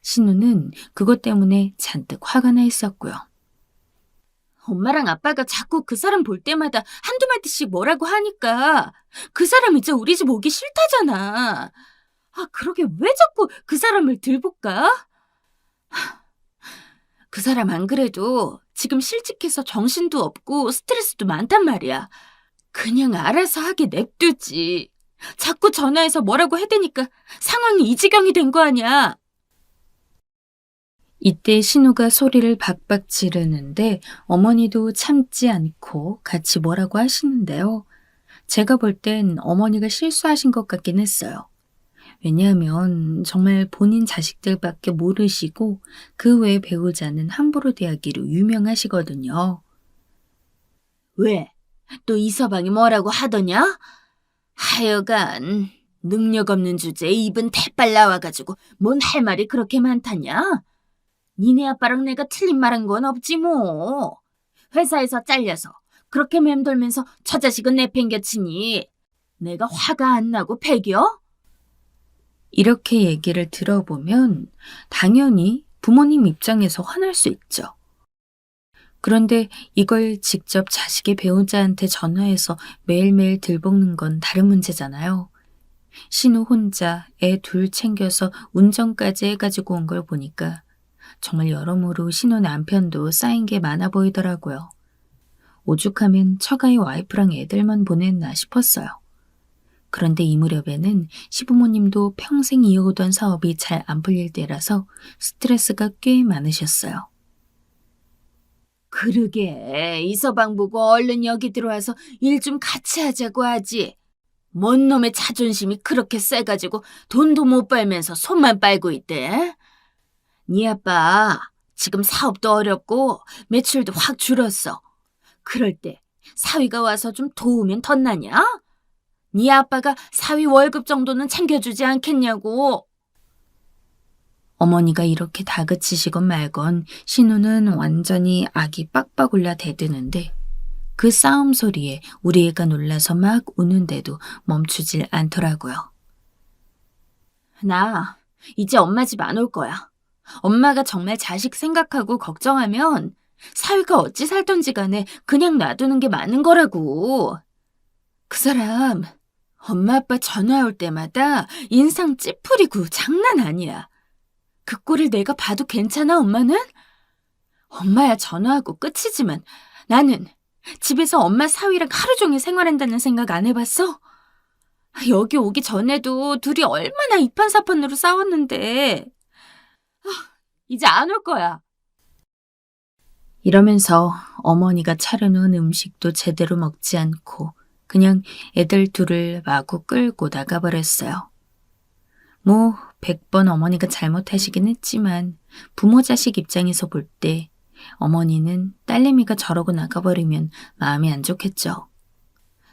신우는 그것 때문에 잔뜩 화가 나 있었고요. 엄마랑 아빠가 자꾸 그 사람 볼 때마다 한두 마디씩 뭐라고 하니까 그 사람 이제 우리 집 오기 싫다잖아. 그러게 왜 자꾸 그 사람을 들볼까? 그 사람 안 그래도 지금 실직해서 정신도 없고 스트레스도 많단 말이야. 그냥 알아서 하게 냅두지. 자꾸 전화해서 뭐라고 해대니까 상황이 이 지경이 된 거 아니야. 이때 신우가 소리를 박박 지르는데 어머니도 참지 않고 같이 뭐라고 하시는데요. 제가 볼 땐 어머니가 실수하신 것 같긴 했어요. 왜냐하면 정말 본인 자식들밖에 모르시고 그 외 배우자는 함부로 대하기로 유명하시거든요. 왜? 또 이서방이 뭐라고 하더냐? 하여간 능력 없는 주제에 입은 대빨 나와가지고 뭔 할 말이 그렇게 많다냐? 니네 아빠랑 내가 틀린 말한 건 없지 뭐. 회사에서 잘려서 그렇게 맴돌면서 저 자식은 내팽겨치니 내가 화가 안 나고 배겨? 이렇게 얘기를 들어보면 당연히 부모님 입장에서 화날 수 있죠. 그런데 이걸 직접 자식의 배우자한테 전화해서 매일매일 들볶는 건 다른 문제잖아요. 신우 혼자 애 둘 챙겨서 운전까지 해가지고 온 걸 보니까 정말 여러모로 신우 남편도 쌓인 게 많아 보이더라고요. 오죽하면 처가의 와이프랑 애들만 보냈나 싶었어요. 그런데 이 무렵에는 시부모님도 평생 이어오던 사업이 잘 안 풀릴 때라서 스트레스가 꽤 많으셨어요. 그러게 이서방 보고 얼른 여기 들어와서 일 좀 같이 하자고 하지. 뭔 놈의 자존심이 그렇게 세가지고 돈도 못 벌면서 손만 빨고 있대. 네 아빠 지금 사업도 어렵고 매출도 확 줄었어. 그럴 때 사위가 와서 좀 도우면 덧나냐? 네 아빠가 사위 월급 정도는 챙겨주지 않겠냐고. 어머니가 이렇게 다그치시건 말건 신우는 완전히 악이 빡빡 올라 대드는데 그 싸움 소리에 우리 애가 놀라서 막 우는데도 멈추질 않더라고요. 나 이제 엄마 집 안 올 거야. 엄마가 정말 자식 생각하고 걱정하면 사위가 어찌 살던지 간에 그냥 놔두는 게 맞는 거라고. 그 사람 엄마 아빠 전화 올 때마다 인상 찌푸리고 장난 아니야. 그 꼴을 내가 봐도 괜찮아, 엄마는? 엄마야 전화하고 끝이지만 나는 집에서 엄마 사위랑 하루 종일 생활한다는 생각 안 해봤어? 여기 오기 전에도 둘이 얼마나 이판사판으로 싸웠는데. 이제 안 올 거야. 이러면서 어머니가 차려놓은 음식도 제대로 먹지 않고 그냥 애들 둘을 마구 끌고 나가버렸어요. 100번 어머니가 잘못하시긴 했지만 부모 자식 입장에서 볼 때 어머니는 딸내미가 저러고 나가버리면 마음이 안 좋겠죠.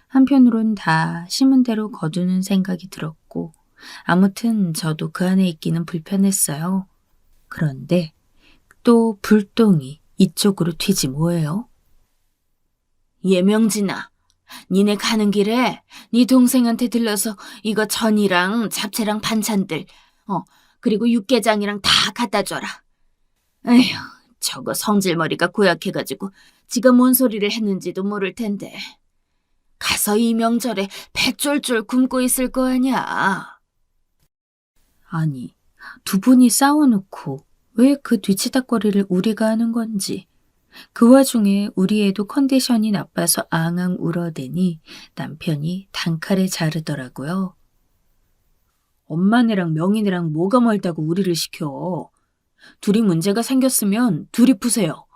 한편으론 다 심은 대로 거두는 생각이 들었고 아무튼 저도 그 안에 있기는 불편했어요. 그런데 또 불똥이 이쪽으로 튀지 뭐예요? 예명진아, 니네 가는 길에 네 동생한테 들러서 이거 전이랑 잡채랑 반찬들, 그리고 육개장이랑 다 갖다 줘라. 에휴, 저거 성질머리가 고약해가지고 지가 뭔 소리를 했는지도 모를 텐데. 가서 이 명절에 배 쫄쫄 굶고 있을 거 아니야. 아니, 두 분이 싸워놓고 왜 그 뒤치다꺼리를 우리가 하는 건지. 그 와중에 우리 애도 컨디션이 나빠서 앙앙 울어대니 남편이 단칼에 자르더라고요. 엄마네랑 명인이랑 뭐가 멀다고 우리를 시켜. 둘이 문제가 생겼으면 둘이 푸세요.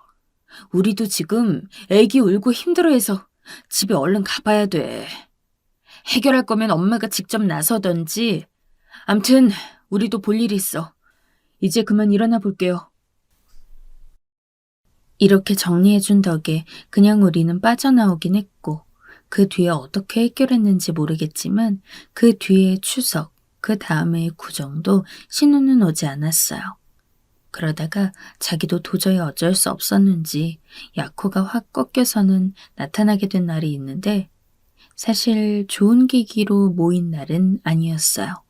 우리도 지금 애기 울고 힘들어해서 집에 얼른 가봐야 돼. 해결할 거면 엄마가 직접 나서던지. 암튼 우리도 볼 일이 있어. 이제 그만 일어나 볼게요. 이렇게 정리해준 덕에 그냥 우리는 빠져나오긴 했고 그 뒤에 어떻게 해결했는지 모르겠지만 그 뒤에 추석, 그 다음에 구정도 신우는 오지 않았어요. 그러다가 자기도 도저히 어쩔 수 없었는지 약호가 확 꺾여서는 나타나게 된 날이 있는데 사실 좋은 계기로 모인 날은 아니었어요.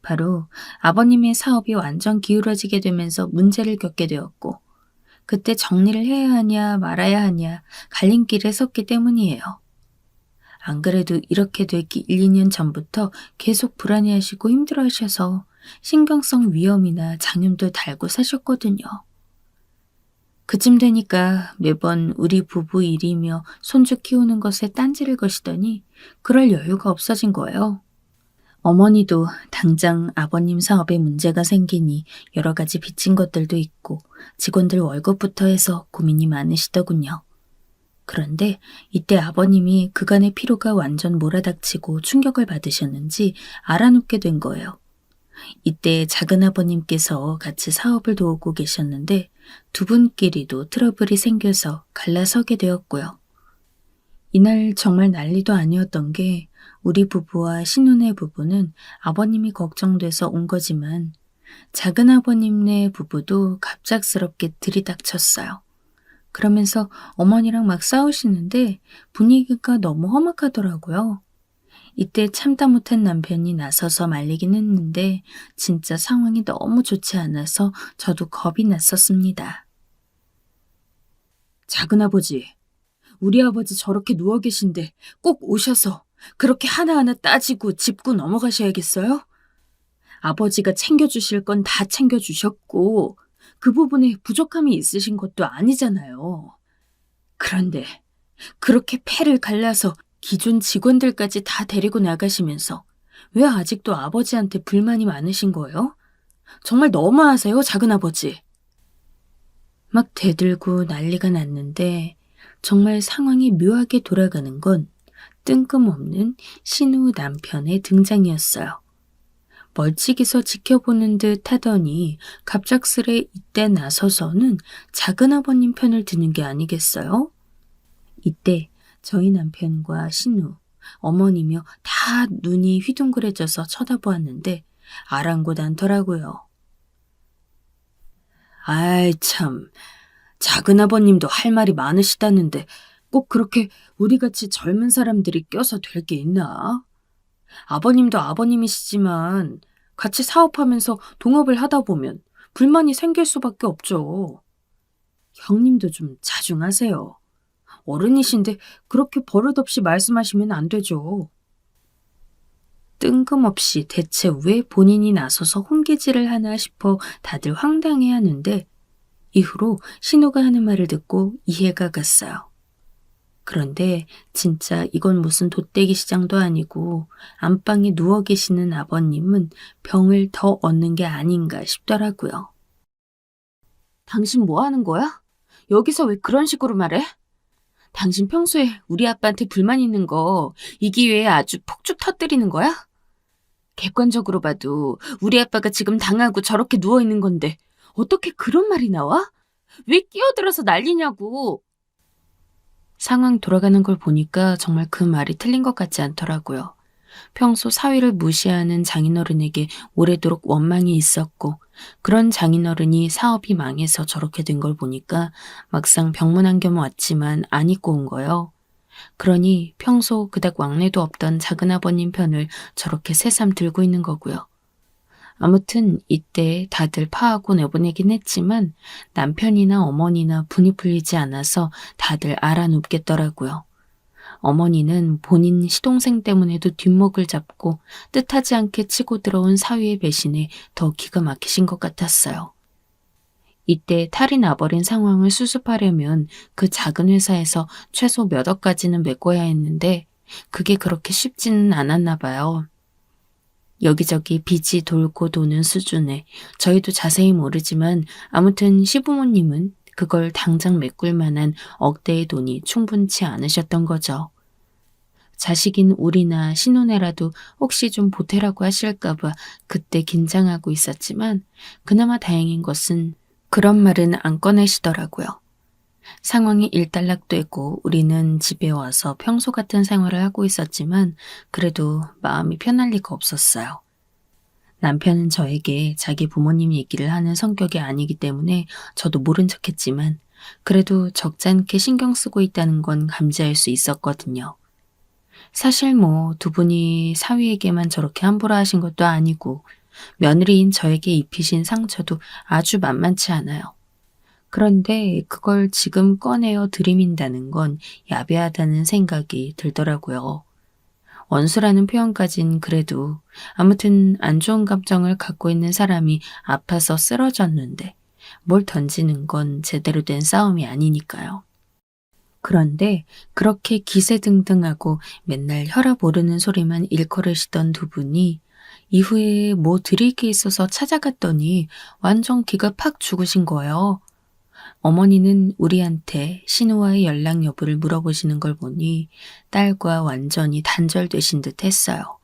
바로 아버님의 사업이 완전 기울어지게 되면서 문제를 겪게 되었고 그때 정리를 해야 하냐 말아야 하냐 갈림길에 섰기 때문이에요. 안 그래도 이렇게 되기 1, 2년 전부터 계속 불안해하시고 힘들어하셔서 신경성 위염이나 장염도 달고 사셨거든요. 그쯤 되니까 매번 우리 부부 일이며 손주 키우는 것에 딴지를 거시더니 그럴 여유가 없어진 거예요. 어머니도 당장 아버님 사업에 문제가 생기니 여러 가지 빚진 것들도 있고 직원들 월급부터 해서 고민이 많으시더군요. 그런데 이때 아버님이 그간의 피로가 완전 몰아닥치고 충격을 받으셨는지 알아눕게 된 거예요. 이때 작은아버님께서 같이 사업을 도우고 계셨는데 두 분끼리도 트러블이 생겨서 갈라서게 되었고요. 이날 정말 난리도 아니었던 게 우리 부부와 신우네 부부는 아버님이 걱정돼서 온 거지만 작은아버님네 부부도 갑작스럽게 들이닥쳤어요. 그러면서 어머니랑 막 싸우시는데 분위기가 너무 험악하더라고요. 이때 참다 못한 남편이 나서서 말리긴 했는데 진짜 상황이 너무 좋지 않아서 저도 겁이 났었습니다. 작은아버지, 우리 아버지 저렇게 누워 계신데 꼭 오셔서 그렇게 하나하나 따지고 짚고 넘어가셔야겠어요? 아버지가 챙겨주실 건 다 챙겨주셨고 그 부분에 부족함이 있으신 것도 아니잖아요. 그런데 그렇게 패를 갈라서 기존 직원들까지 다 데리고 나가시면서 왜 아직도 아버지한테 불만이 많으신 거예요? 정말 너무하세요, 작은아버지. 막 대들고 난리가 났는데 정말 상황이 묘하게 돌아가는 건 뜬금없는 신우 남편의 등장이었어요. 멀찍이서 지켜보는 듯 하더니 갑작스레 이때 나서서는 작은아버님 편을 드는 게 아니겠어요? 이때 저희 남편과 신우, 어머니며 다 눈이 휘둥그레져서 쳐다보았는데 아랑곳 않더라고요. 아이 참, 작은아버님도 할 말이 많으시다는데 꼭 그렇게 우리같이 젊은 사람들이 껴서 될 게 있나? 아버님도 아버님이시지만 같이 사업하면서 동업을 하다 보면 불만이 생길 수밖에 없죠. 형님도 좀 자중하세요. 어른이신데 그렇게 버릇없이 말씀하시면 안 되죠. 뜬금없이 대체 왜 본인이 나서서 혼기질을 하나 싶어 다들 황당해하는데 이후로 신우가 하는 말을 듣고 이해가 갔어요. 그런데 진짜 이건 무슨 돗대기 시장도 아니고 안방에 누워 계시는 아버님은 병을 더 얻는 게 아닌가 싶더라고요. 당신 뭐 하는 거야? 여기서 왜 그런 식으로 말해? 당신 평소에 우리 아빠한테 불만 있는 거 이 기회에 아주 폭죽 터뜨리는 거야? 객관적으로 봐도 우리 아빠가 지금 당하고 저렇게 누워 있는 건데 어떻게 그런 말이 나와? 왜 끼어들어서 난리냐고. 상황 돌아가는 걸 보니까 정말 그 말이 틀린 것 같지 않더라고요. 평소 사위를 무시하는 장인어른에게 오래도록 원망이 있었고 그런 장인어른이 사업이 망해서 저렇게 된 걸 보니까 막상 병문안경 왔지만 안 입고 온 거요. 그러니 평소 그닥 왕래도 없던 작은아버님 편을 저렇게 새삼 들고 있는 거고요. 아무튼 이때 다들 파하고 내보내긴 했지만 남편이나 어머니나 분이 풀리지 않아서 다들 알아눕겠더라고요. 어머니는 본인 시동생 때문에도 뒷목을 잡고 뜻하지 않게 치고 들어온 사위의 배신에 더 기가 막히신 것 같았어요. 이때 탈이 나버린 상황을 수습하려면 그 작은 회사에서 최소 몇 억까지는 메꿔야 했는데 그게 그렇게 쉽지는 않았나 봐요. 여기저기 빚이 돌고 도는 수준에 저희도 자세히 모르지만 아무튼 시부모님은 그걸 당장 메꿀 만한 억대의 돈이 충분치 않으셨던 거죠. 자식인 우리나 신혼애라도 혹시 좀 보태라고 하실까봐 그때 긴장하고 있었지만 그나마 다행인 것은 그런 말은 안 꺼내시더라고요. 상황이 일단락되고 우리는 집에 와서 평소 같은 생활을 하고 있었지만 그래도 마음이 편할 리가 없었어요. 남편은 저에게 자기 부모님 얘기를 하는 성격이 아니기 때문에 저도 모른 척했지만 그래도 적잖게 신경 쓰고 있다는 건 감지할 수 있었거든요. 사실 뭐 두 분이 사위에게만 저렇게 함부로 하신 것도 아니고 며느리인 저에게 입히신 상처도 아주 만만치 않아요. 그런데 그걸 지금 꺼내어 들이민다는 건 야비하다는 생각이 들더라고요. 원수라는 표현까진 그래도 아무튼 안 좋은 감정을 갖고 있는 사람이 아파서 쓰러졌는데 뭘 던지는 건 제대로 된 싸움이 아니니까요. 그런데 그렇게 기세등등하고 맨날 혈압 오르는 소리만 일컬으시던 두 분이 이후에 뭐 드릴 게 있어서 찾아갔더니 완전 기가 팍 죽으신 거예요. 어머니는 우리한테 신우와의 연락 여부를 물어보시는 걸 보니 딸과 완전히 단절되신 듯 했어요.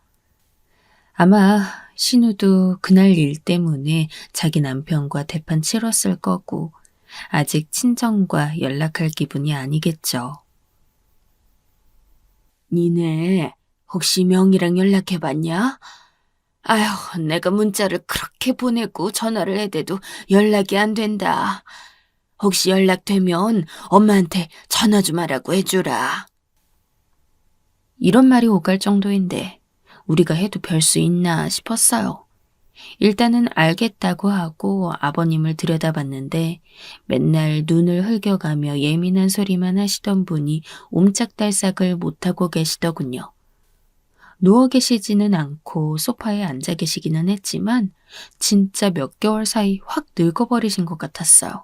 아마 신우도 그날 일 때문에 자기 남편과 대판 치렀을 거고 아직 친정과 연락할 기분이 아니겠죠. 니네 혹시 명희랑 연락해봤냐? 아휴, 내가 문자를 그렇게 보내고 전화를 해대도 연락이 안 된다. 혹시 연락되면 엄마한테 전화 좀 하라고 해주라. 이런 말이 오갈 정도인데 우리가 해도 별 수 있나 싶었어요. 일단은 알겠다고 하고 아버님을 들여다봤는데 맨날 눈을 흘겨가며 예민한 소리만 하시던 분이 옴짝달싹을 못하고 계시더군요. 누워 계시지는 않고 소파에 앉아 계시기는 했지만 진짜 몇 개월 사이 확 늙어버리신 것 같았어요.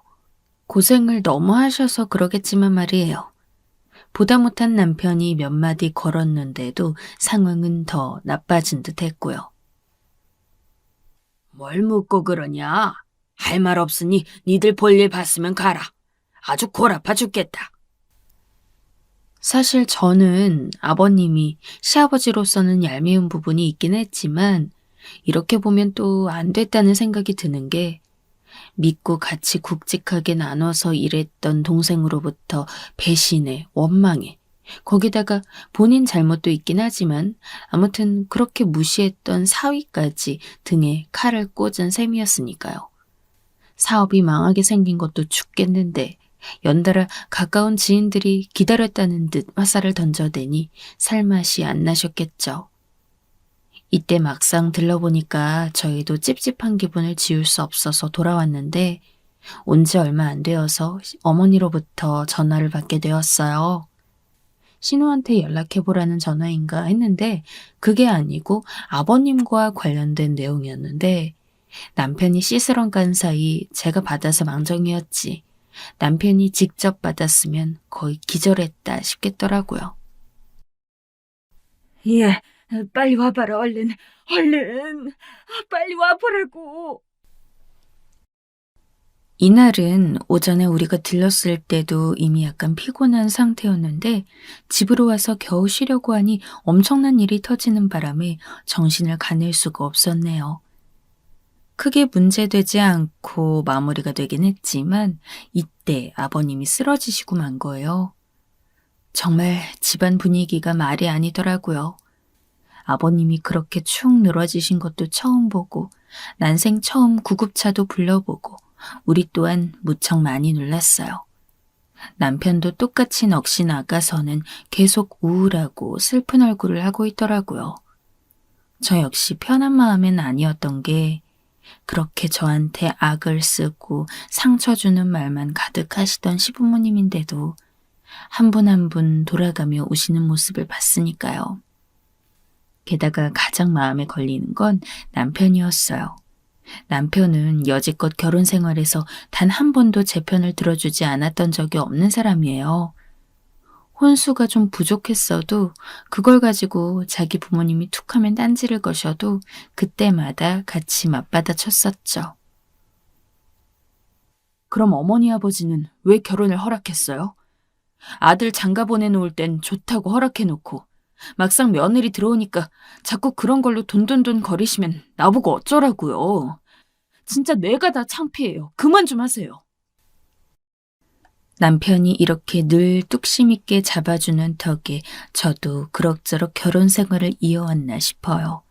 고생을 너무 하셔서 그러겠지만 말이에요. 보다 못한 남편이 몇 마디 걸었는데도 상황은 더 나빠진 듯 했고요. 뭘 묻고 그러냐? 할 말 없으니 니들 볼일 봤으면 가라. 아주 골 아파 죽겠다. 사실 저는 아버님이 시아버지로서는 얄미운 부분이 있긴 했지만 이렇게 보면 또 안 됐다는 생각이 드는 게 믿고 같이 굵직하게 나눠서 일했던 동생으로부터 배신에 원망에 거기다가 본인 잘못도 있긴 하지만 아무튼 그렇게 무시했던 사위까지 등에 칼을 꽂은 셈이었으니까요. 사업이 망하게 생긴 것도 죽겠는데 연달아 가까운 지인들이 기다렸다는 듯 화살을 던져대니 살맛이 안 나셨겠죠. 이때 막상 들러보니까 저희도 찝찝한 기분을 지울 수 없어서 돌아왔는데 온 지 얼마 안 되어서 어머니로부터 전화를 받게 되었어요. 신우한테 연락해보라는 전화인가 했는데 그게 아니고 아버님과 관련된 내용이었는데 남편이 시스런 간 사이 제가 받아서 망정이었지. 남편이 직접 받았으면 거의 기절했다 싶겠더라고요. 예, 빨리 와봐라, 얼른. 얼른. 빨리 와보라고. 이날은 오전에 우리가 들렀을 때도 이미 약간 피곤한 상태였는데 집으로 와서 겨우 쉬려고 하니 엄청난 일이 터지는 바람에 정신을 가릴 수가 없었네요. 크게 문제되지 않고 마무리가 되긴 했지만 이때 아버님이 쓰러지시고 만 거예요. 정말 집안 분위기가 말이 아니더라고요. 아버님이 그렇게 축 늘어지신 것도 처음 보고 난생 처음 구급차도 불러보고 우리 또한 무척 많이 놀랐어요. 남편도 똑같이 넋이 나가서는 계속 우울하고 슬픈 얼굴을 하고 있더라고요. 저 역시 편한 마음은 아니었던 게 그렇게 저한테 악을 쓰고 상처 주는 말만 가득하시던 시부모님인데도 한 분 한 분 돌아가며 우시는 모습을 봤으니까요. 게다가 가장 마음에 걸리는 건 남편이었어요. 남편은 여지껏 결혼 생활에서 단 한 번도 제 편을 들어주지 않았던 적이 없는 사람이에요. 혼수가 좀 부족했어도 그걸 가지고 자기 부모님이 툭하면 딴지를 거셔도 그때마다 같이 맞받아 쳤었죠. 그럼 어머니 아버지는 왜 결혼을 허락했어요? 아들 장가 보내놓을 땐 좋다고 허락해놓고 막상 며느리 들어오니까 자꾸 그런 걸로 돈돈돈 거리시면 나보고 어쩌라고요. 진짜 뇌가 다 창피해요. 그만 좀 하세요. 남편이 이렇게 늘 뚝심 있게 잡아주는 덕에 저도 그럭저럭 결혼 생활을 이어왔나 싶어요.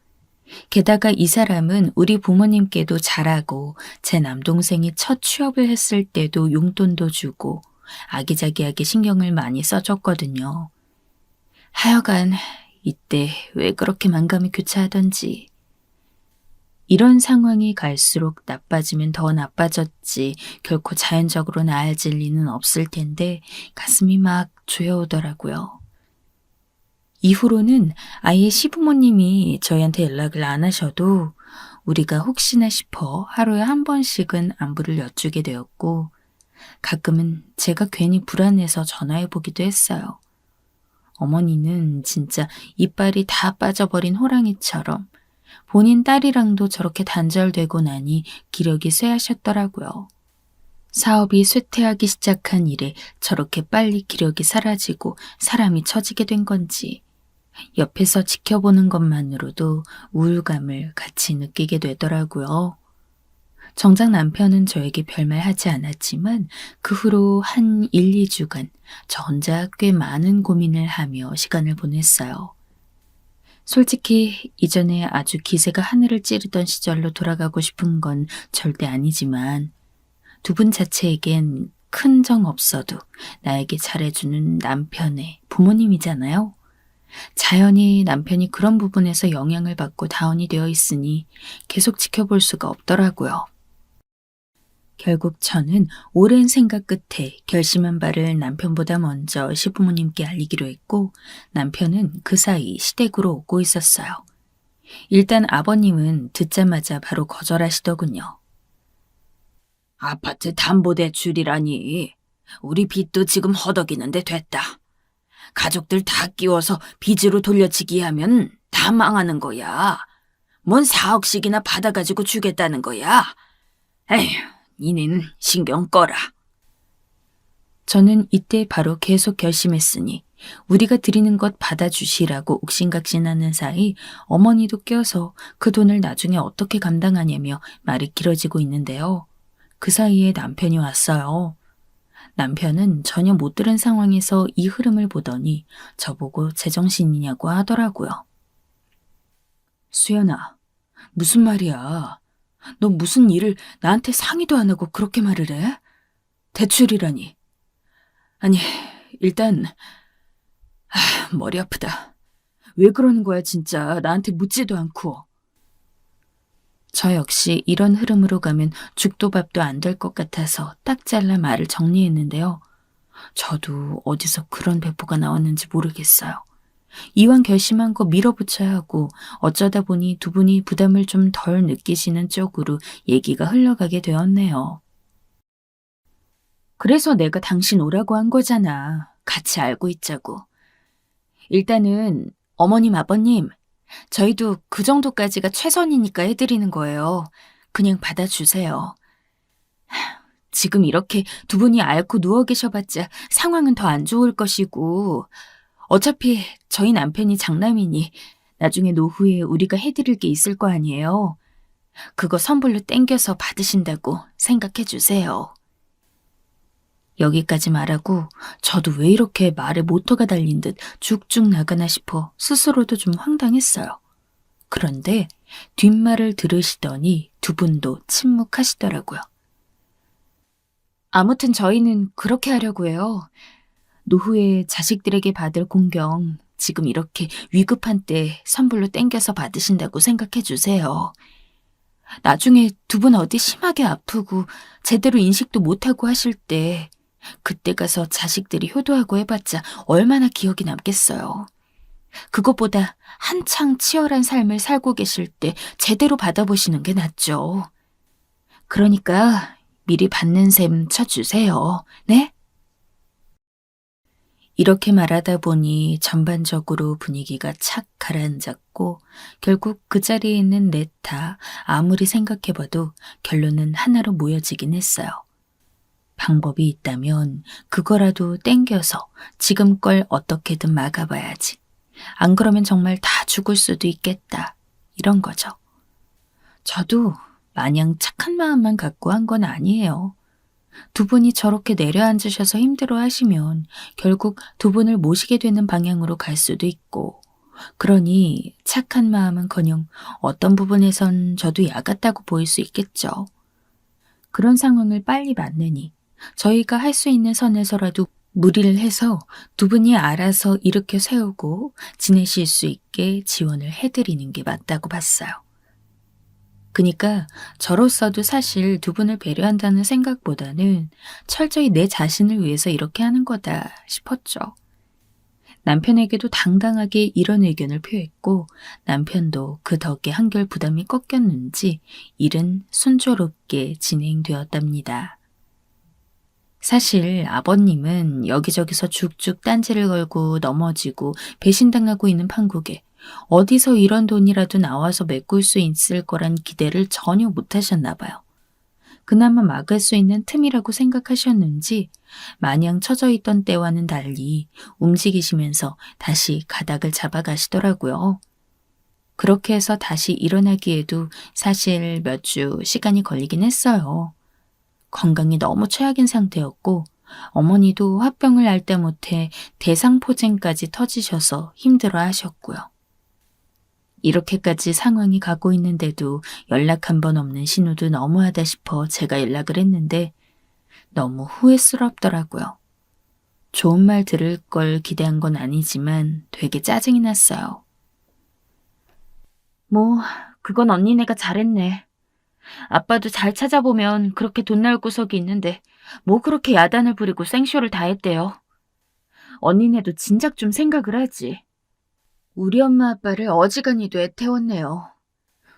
게다가 이 사람은 우리 부모님께도 잘하고 제 남동생이 첫 취업을 했을 때도 용돈도 주고 아기자기하게 신경을 많이 써줬거든요. 하여간 이때 왜 그렇게 만감이 교차하던지. 이런 상황이 갈수록 나빠지면 더 나빠졌지 결코 자연적으로 나아질 리는 없을 텐데 가슴이 막 조여오더라고요. 이후로는 아예 시부모님이 저희한테 연락을 안 하셔도 우리가 혹시나 싶어 하루에 한 번씩은 안부를 여쭈게 되었고 가끔은 제가 괜히 불안해서 전화해보기도 했어요. 어머니는 진짜 이빨이 다 빠져버린 호랑이처럼 본인 딸이랑도 저렇게 단절되고 나니 기력이 쇠하셨더라고요. 사업이 쇠퇴하기 시작한 이래 저렇게 빨리 기력이 사라지고 사람이 처지게 된 건지 옆에서 지켜보는 것만으로도 우울감을 같이 느끼게 되더라고요. 정작 남편은 저에게 별말 하지 않았지만 그 후로 한 1, 2주간 저 혼자 꽤 많은 고민을 하며 시간을 보냈어요. 솔직히 이전에 아주 기세가 하늘을 찌르던 시절로 돌아가고 싶은 건 절대 아니지만 두 분 자체에겐 큰 정 없어도 나에게 잘해주는 남편의 부모님이잖아요. 자연히 남편이 그런 부분에서 영향을 받고 다운이 되어 있으니 계속 지켜볼 수가 없더라고요. 결국 저는 오랜 생각 끝에 결심한 바를 남편보다 먼저 시부모님께 알리기로 했고 남편은 그 사이 시댁으로 오고 있었어요. 일단 아버님은 듣자마자 바로 거절하시더군요. 아파트 담보대출이라니. 우리 빚도 지금 허덕이는데 됐다. 가족들 다 끼워서 빚으로 돌려치기 하면 다 망하는 거야. 뭔 4억씩이나 받아가지고 주겠다는 거야. 에휴. 니는 신경 꺼라. 저는 이때 바로 계속 결심했으니 우리가 드리는 것 받아주시라고 옥신각신하는 사이 어머니도 껴서 그 돈을 나중에 어떻게 감당하냐며 말이 길어지고 있는데요. 그 사이에 남편이 왔어요. 남편은 전혀 못 들은 상황에서 이 흐름을 보더니 저보고 제정신이냐고 하더라고요. 수연아, 무슨 말이야? 너 무슨 일을 나한테 상의도 안 하고 그렇게 말을 해? 대출이라니. 아니, 일단 머리 아프다. 왜 그러는 거야 진짜. 나한테 묻지도 않고. 저 역시 이런 흐름으로 가면 죽도 밥도 안 될 것 같아서 딱 잘라 말을 정리했는데요. 저도 어디서 그런 배포가 나왔는지 모르겠어요. 이왕 결심한 거 밀어붙여야 하고 어쩌다 보니 두 분이 부담을 좀 덜 느끼시는 쪽으로 얘기가 흘러가게 되었네요. 그래서 내가 당신 오라고 한 거잖아. 같이 알고 있자고. 일단은 어머님, 아버님, 저희도 그 정도까지가 최선이니까 해드리는 거예요. 그냥 받아주세요. 지금 이렇게 두 분이 앓고 누워 계셔봤자 상황은 더 안 좋을 것이고 어차피 저희 남편이 장남이니 나중에 노후에 우리가 해드릴 게 있을 거 아니에요. 그거 선불로 땡겨서 받으신다고 생각해 주세요. 여기까지 말하고 저도 왜 이렇게 말에 모터가 달린 듯 쭉쭉 나가나 싶어 스스로도 좀 황당했어요. 그런데 뒷말을 들으시더니 두 분도 침묵하시더라고요. 아무튼 저희는 그렇게 하려고 해요. 노후에 자식들에게 받을 공경 지금 이렇게 위급한 때 선불로 땡겨서 받으신다고 생각해 주세요. 나중에 두 분 어디 심하게 아프고 제대로 인식도 못하고 하실 때 그때 가서 자식들이 효도하고 해봤자 얼마나 기억이 남겠어요. 그것보다 한창 치열한 삶을 살고 계실 때 제대로 받아보시는 게 낫죠. 그러니까 미리 받는 셈 쳐주세요. 네? 이렇게 말하다 보니 전반적으로 분위기가 착 가라앉았고 결국 그 자리에 있는 넷 다 아무리 생각해봐도 결론은 하나로 모여지긴 했어요. 방법이 있다면 그거라도 땡겨서 지금 걸 어떻게든 막아봐야지. 안 그러면 정말 다 죽을 수도 있겠다. 이런 거죠. 저도 마냥 착한 마음만 갖고 한 건 아니에요. 두 분이 저렇게 내려앉으셔서 힘들어 하시면 결국 두 분을 모시게 되는 방향으로 갈 수도 있고, 그러니 착한 마음은커녕 어떤 부분에선 저도 얕았다고 보일 수 있겠죠. 그런 상황을 빨리 맞느니 저희가 할 수 있는 선에서라도 무리를 해서 두 분이 알아서 일으켜 세우고 지내실 수 있게 지원을 해드리는 게 맞다고 봤어요. 그러니까 저로서도 사실 두 분을 배려한다는 생각보다는 철저히 내 자신을 위해서 이렇게 하는 거다 싶었죠. 남편에게도 당당하게 이런 의견을 표했고 남편도 그 덕에 한결 부담이 꺾였는지 일은 순조롭게 진행되었답니다. 사실 아버님은 여기저기서 죽죽 딴지를 걸고 넘어지고 배신당하고 있는 판국에 어디서 이런 돈이라도 나와서 메꿀 수 있을 거란 기대를 전혀 못 하셨나 봐요. 그나마 막을 수 있는 틈이라고 생각하셨는지 마냥 처져 있던 때와는 달리 움직이시면서 다시 가닥을 잡아가시더라고요. 그렇게 해서 다시 일어나기에도 사실 몇 주 시간이 걸리긴 했어요. 건강이 너무 최악인 상태였고 어머니도 화병을 앓다 못해 대상포진까지 터지셔서 힘들어 하셨고요. 이렇게까지 상황이 가고 있는데도 연락 한 번 없는 신우도 너무하다 싶어 제가 연락을 했는데 너무 후회스럽더라고요. 좋은 말 들을 걸 기대한 건 아니지만 되게 짜증이 났어요. 뭐 그건 언니네가 잘했네. 아빠도 잘 찾아보면 그렇게 돈 나올 구석이 있는데 뭐 그렇게 야단을 부리고 생쇼를 다 했대요. 언니네도 진작 좀 생각을 하지. 우리 엄마 아빠를 어지간히도 애태웠네요.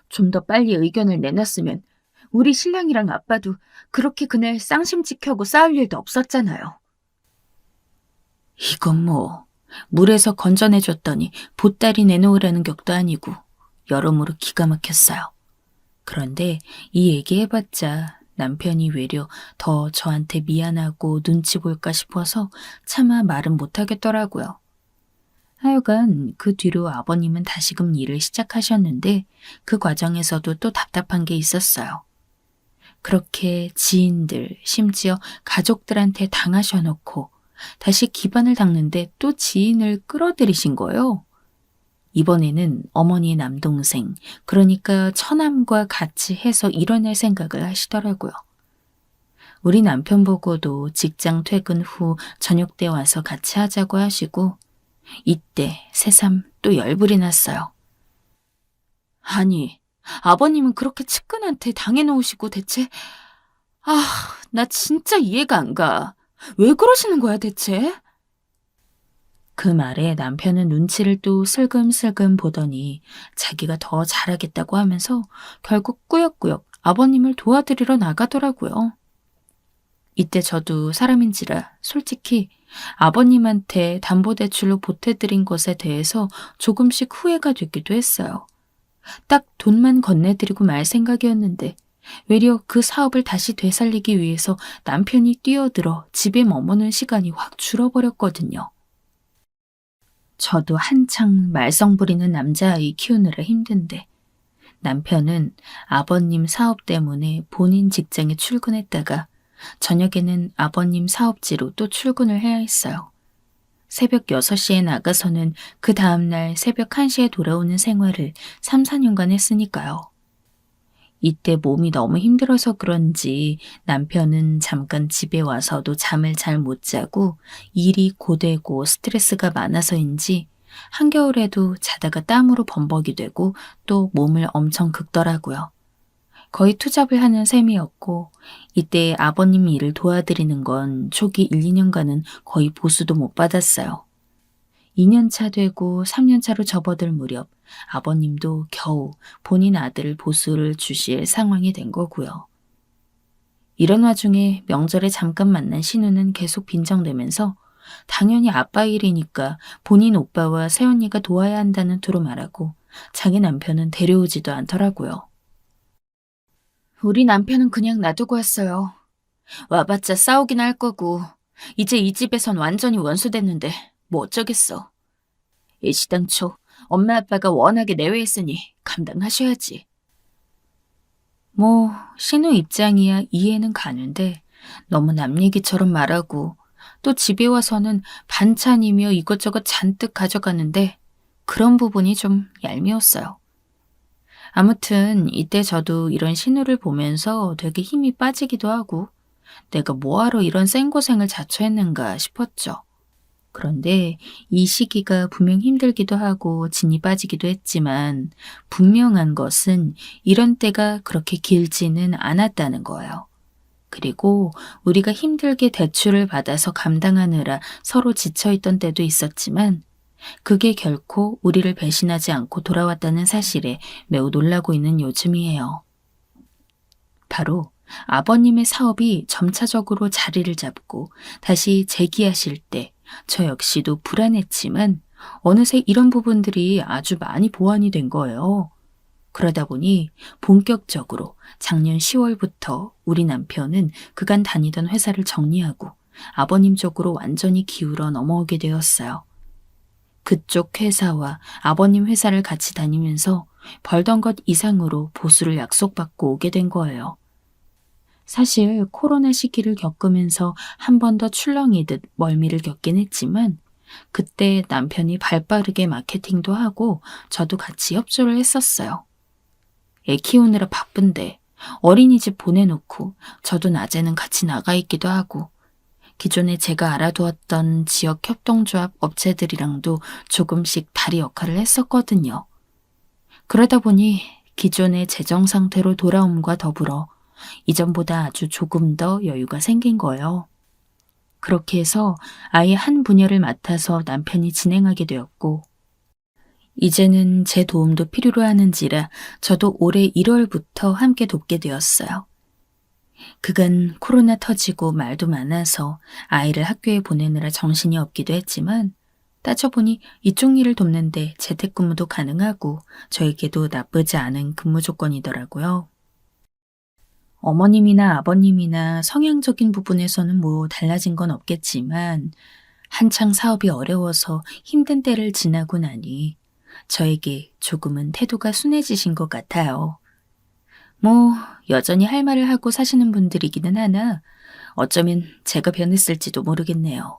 좀 더 빨리 의견을 내놨으면 우리 신랑이랑 아빠도 그렇게 그날 쌍심지켜고 싸울 일도 없었잖아요. 이건 뭐 물에서 건져내줬더니 보따리 내놓으라는 격도 아니고 여러모로 기가 막혔어요. 그런데 이 얘기해봤자 남편이 외려 더 저한테 미안하고 눈치 볼까 싶어서 차마 말은 못하겠더라고요. 하여간 그 뒤로 아버님은 다시금 일을 시작하셨는데 그 과정에서도 또 답답한 게 있었어요. 그렇게 지인들, 심지어 가족들한테 당하셔놓고 다시 기반을 닦는데 또 지인을 끌어들이신 거예요. 이번에는 어머니의 남동생, 그러니까 처남과 같이 해서 일어날 생각을 하시더라고요. 우리 남편 보고도 직장 퇴근 후 저녁 때 와서 같이 하자고 하시고 이때 새삼 또 열불이 났어요. 아니, 아버님은 그렇게 측근한테 당해놓으시고 대체 나 진짜 이해가 안 가. 왜 그러시는 거야 대체? 그 말에 남편은 눈치를 또 슬금슬금 보더니 자기가 더 잘하겠다고 하면서 결국 꾸역꾸역 아버님을 도와드리러 나가더라고요. 이때 저도 사람인지라 솔직히 아버님한테 담보대출로 보태드린 것에 대해서 조금씩 후회가 되기도 했어요. 딱 돈만 건네드리고 말 생각이었는데 외려 그 사업을 다시 되살리기 위해서 남편이 뛰어들어 집에 머무는 시간이 확 줄어버렸거든요. 저도 한창 말썽 부리는 남자아이 키우느라 힘든데 남편은 아버님 사업 때문에 본인 직장에 출근했다가 저녁에는 아버님 사업지로 또 출근을 해야 했어요. 새벽 6시에 나가서는 그 다음날 새벽 1시에 돌아오는 생활을 3, 4년간 했으니까요. 이때 몸이 너무 힘들어서 그런지 남편은 잠깐 집에 와서도 잠을 잘 못 자고 일이 고되고 스트레스가 많아서인지 한겨울에도 자다가 땀으로 범벅이 되고 또 몸을 엄청 긁더라고요. 거의 투잡을 하는 셈이었고 이때 아버님 일을 도와드리는 건 초기 1, 2년간은 거의 보수도 못 받았어요. 2년차 되고 3년차로 접어들 무렵 아버님도 겨우 본인 아들 보수를 주실 상황이 된 거고요. 이런 와중에 명절에 잠깐 만난 신우는 계속 빈정대면서 당연히 아빠 일이니까 본인 오빠와 새언니가 도와야 한다는 투로 말하고 자기 남편은 데려오지도 않더라고요. 우리 남편은 그냥 놔두고 왔어요. 와봤자 싸우긴 할 거고 이제 이 집에선 완전히 원수됐는데 뭐 어쩌겠어. 일시당초 엄마 아빠가 워낙에 내외했으니 감당하셔야지. 뭐 신우 입장이야 이해는 가는데 너무 남 얘기처럼 말하고 또 집에 와서는 반찬이며 이것저것 잔뜩 가져가는데 그런 부분이 좀 얄미웠어요. 아무튼 이때 저도 이런 신우를 보면서 되게 힘이 빠지기도 하고 내가 뭐하러 이런 생고생을 자처했는가 싶었죠. 그런데 이 시기가 분명 힘들기도 하고 진이 빠지기도 했지만 분명한 것은 이런 때가 그렇게 길지는 않았다는 거예요. 그리고 우리가 힘들게 대출을 받아서 감당하느라 서로 지쳐있던 때도 있었지만 그게 결코 우리를 배신하지 않고 돌아왔다는 사실에 매우 놀라고 있는 요즘이에요. 바로 아버님의 사업이 점차적으로 자리를 잡고 다시 재기하실 때 저 역시도 불안했지만 어느새 이런 부분들이 아주 많이 보완이 된 거예요. 그러다 보니 본격적으로 작년 10월부터 우리 남편은 그간 다니던 회사를 정리하고 아버님 쪽으로 완전히 기울어 넘어오게 되었어요. 그쪽 회사와 아버님 회사를 같이 다니면서 벌던 것 이상으로 보수를 약속받고 오게 된 거예요. 사실 코로나 시기를 겪으면서 한 번 더 출렁이듯 멀미를 겪긴 했지만 그때 남편이 발빠르게 마케팅도 하고 저도 같이 협조를 했었어요. 애 키우느라 바쁜데 어린이집 보내놓고 저도 낮에는 같이 나가 있기도 하고 기존에 제가 알아두었던 지역 협동조합 업체들이랑도 조금씩 다리 역할을 했었거든요. 그러다 보니 기존의 재정 상태로 돌아옴과 더불어 이전보다 아주 조금 더 여유가 생긴 거예요. 그렇게 해서 아예 한 분야를 맡아서 남편이 진행하게 되었고 이제는 제 도움도 필요로 하는지라 저도 올해 1월부터 함께 돕게 되었어요. 그간 코로나 터지고 말도 많아서 아이를 학교에 보내느라 정신이 없기도 했지만 따져보니 이쪽 일을 돕는데 재택근무도 가능하고 저에게도 나쁘지 않은 근무 조건이더라고요. 어머님이나 아버님이나 성향적인 부분에서는 뭐 달라진 건 없겠지만 한창 사업이 어려워서 힘든 때를 지나고 나니 저에게 조금은 태도가 순해지신 것 같아요. 뭐 여전히 할 말을 하고 사시는 분들이기는 하나 어쩌면 제가 변했을지도 모르겠네요.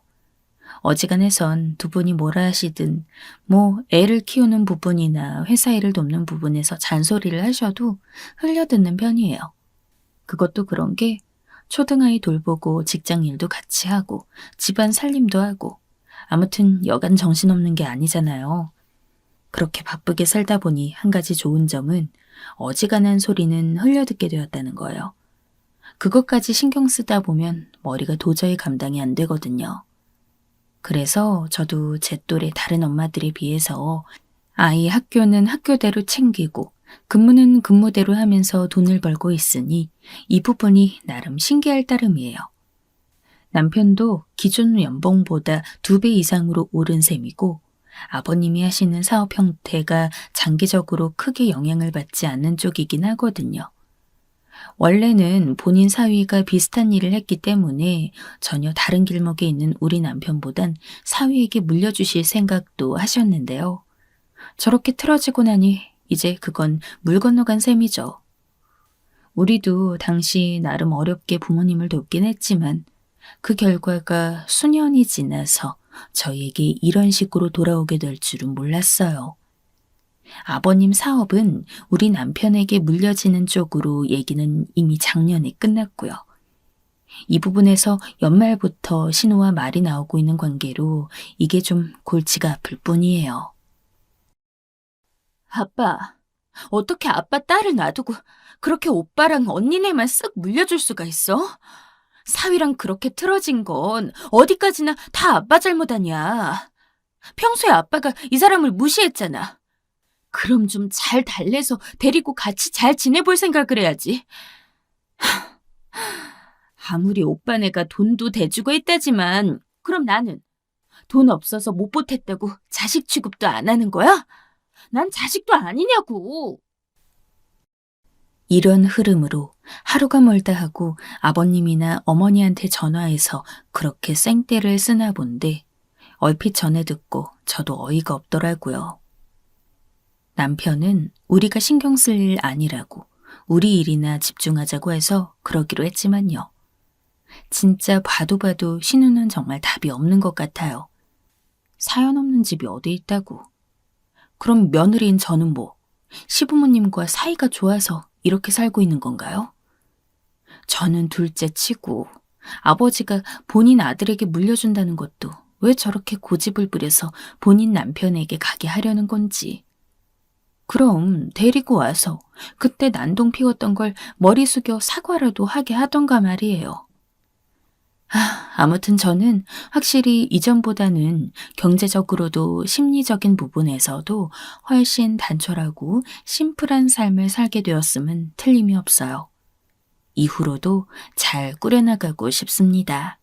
어지간해선 두 분이 뭐라 하시든 뭐 애를 키우는 부분이나 회사 일을 돕는 부분에서 잔소리를 하셔도 흘려듣는 편이에요. 그것도 그런 게 초등아이 돌보고 직장 일도 같이 하고 집안 살림도 하고 아무튼 여간 정신없는 게 아니잖아요. 그렇게 바쁘게 살다 보니 한 가지 좋은 점은 어지간한 소리는 흘려듣게 되었다는 거예요. 그것까지 신경 쓰다 보면 머리가 도저히 감당이 안 되거든요. 그래서 저도 제 또래 다른 엄마들에 비해서 아이 학교는 학교대로 챙기고 근무는 근무대로 하면서 돈을 벌고 있으니 이 부분이 나름 신기할 따름이에요. 남편도 기존 연봉보다 2배 이상으로 오른 셈이고 아버님이 하시는 사업 형태가 장기적으로 크게 영향을 받지 않는 쪽이긴 하거든요. 원래는 본인 사위가 비슷한 일을 했기 때문에 전혀 다른 길목에 있는 우리 남편보단 사위에게 물려주실 생각도 하셨는데요. 저렇게 틀어지고 나니 이제 그건 물 건너간 셈이죠. 우리도 당시 나름 어렵게 부모님을 돕긴 했지만 그 결과가 수년이 지나서 저희에게 이런 식으로 돌아오게 될 줄은 몰랐어요. 아버님 사업은 우리 남편에게 물려지는 쪽으로 얘기는 이미 작년에 끝났고요. 이 부분에서 연말부터 신우와 말이 나오고 있는 관계로 이게 좀 골치가 아플 뿐이에요. 아빠, 어떻게 아빠 딸을 놔두고 그렇게 오빠랑 언니네만 쓱 물려줄 수가 있어? 사위랑 그렇게 틀어진 건 어디까지나 다 아빠 잘못 아니야. 평소에 아빠가 이 사람을 무시했잖아. 그럼 좀 잘 달래서 데리고 같이 잘 지내볼 생각을 해야지. 아무리 오빠네가 돈도 대주고 했다지만 그럼 나는 돈 없어서 못 보탰다고 자식 취급도 안 하는 거야? 난 자식도 아니냐고. 이런 흐름으로 하루가 멀다 하고 아버님이나 어머니한테 전화해서 그렇게 생떼를 쓰나 본데 얼핏 전해 듣고 저도 어이가 없더라고요. 남편은 우리가 신경 쓸 일 아니라고 우리 일이나 집중하자고 해서 그러기로 했지만요. 진짜 봐도 신우는 정말 답이 없는 것 같아요. 사연 없는 집이 어디 있다고. 그럼 며느리인 저는 뭐 시부모님과 사이가 좋아서 이렇게 살고 있는 건가요? 저는 둘째 치고 아버지가 본인 아들에게 물려준다는 것도 왜 저렇게 고집을 부려서 본인 남편에게 가게 하려는 건지. 그럼 데리고 와서 그때 난동 피웠던 걸 머리 숙여 사과라도 하게 하던가 말이에요. 아무튼 저는 확실히 이전보다는 경제적으로도 심리적인 부분에서도 훨씬 단촐하고 심플한 삶을 살게 되었음은 틀림이 없어요. 이후로도 잘 꾸려나가고 싶습니다.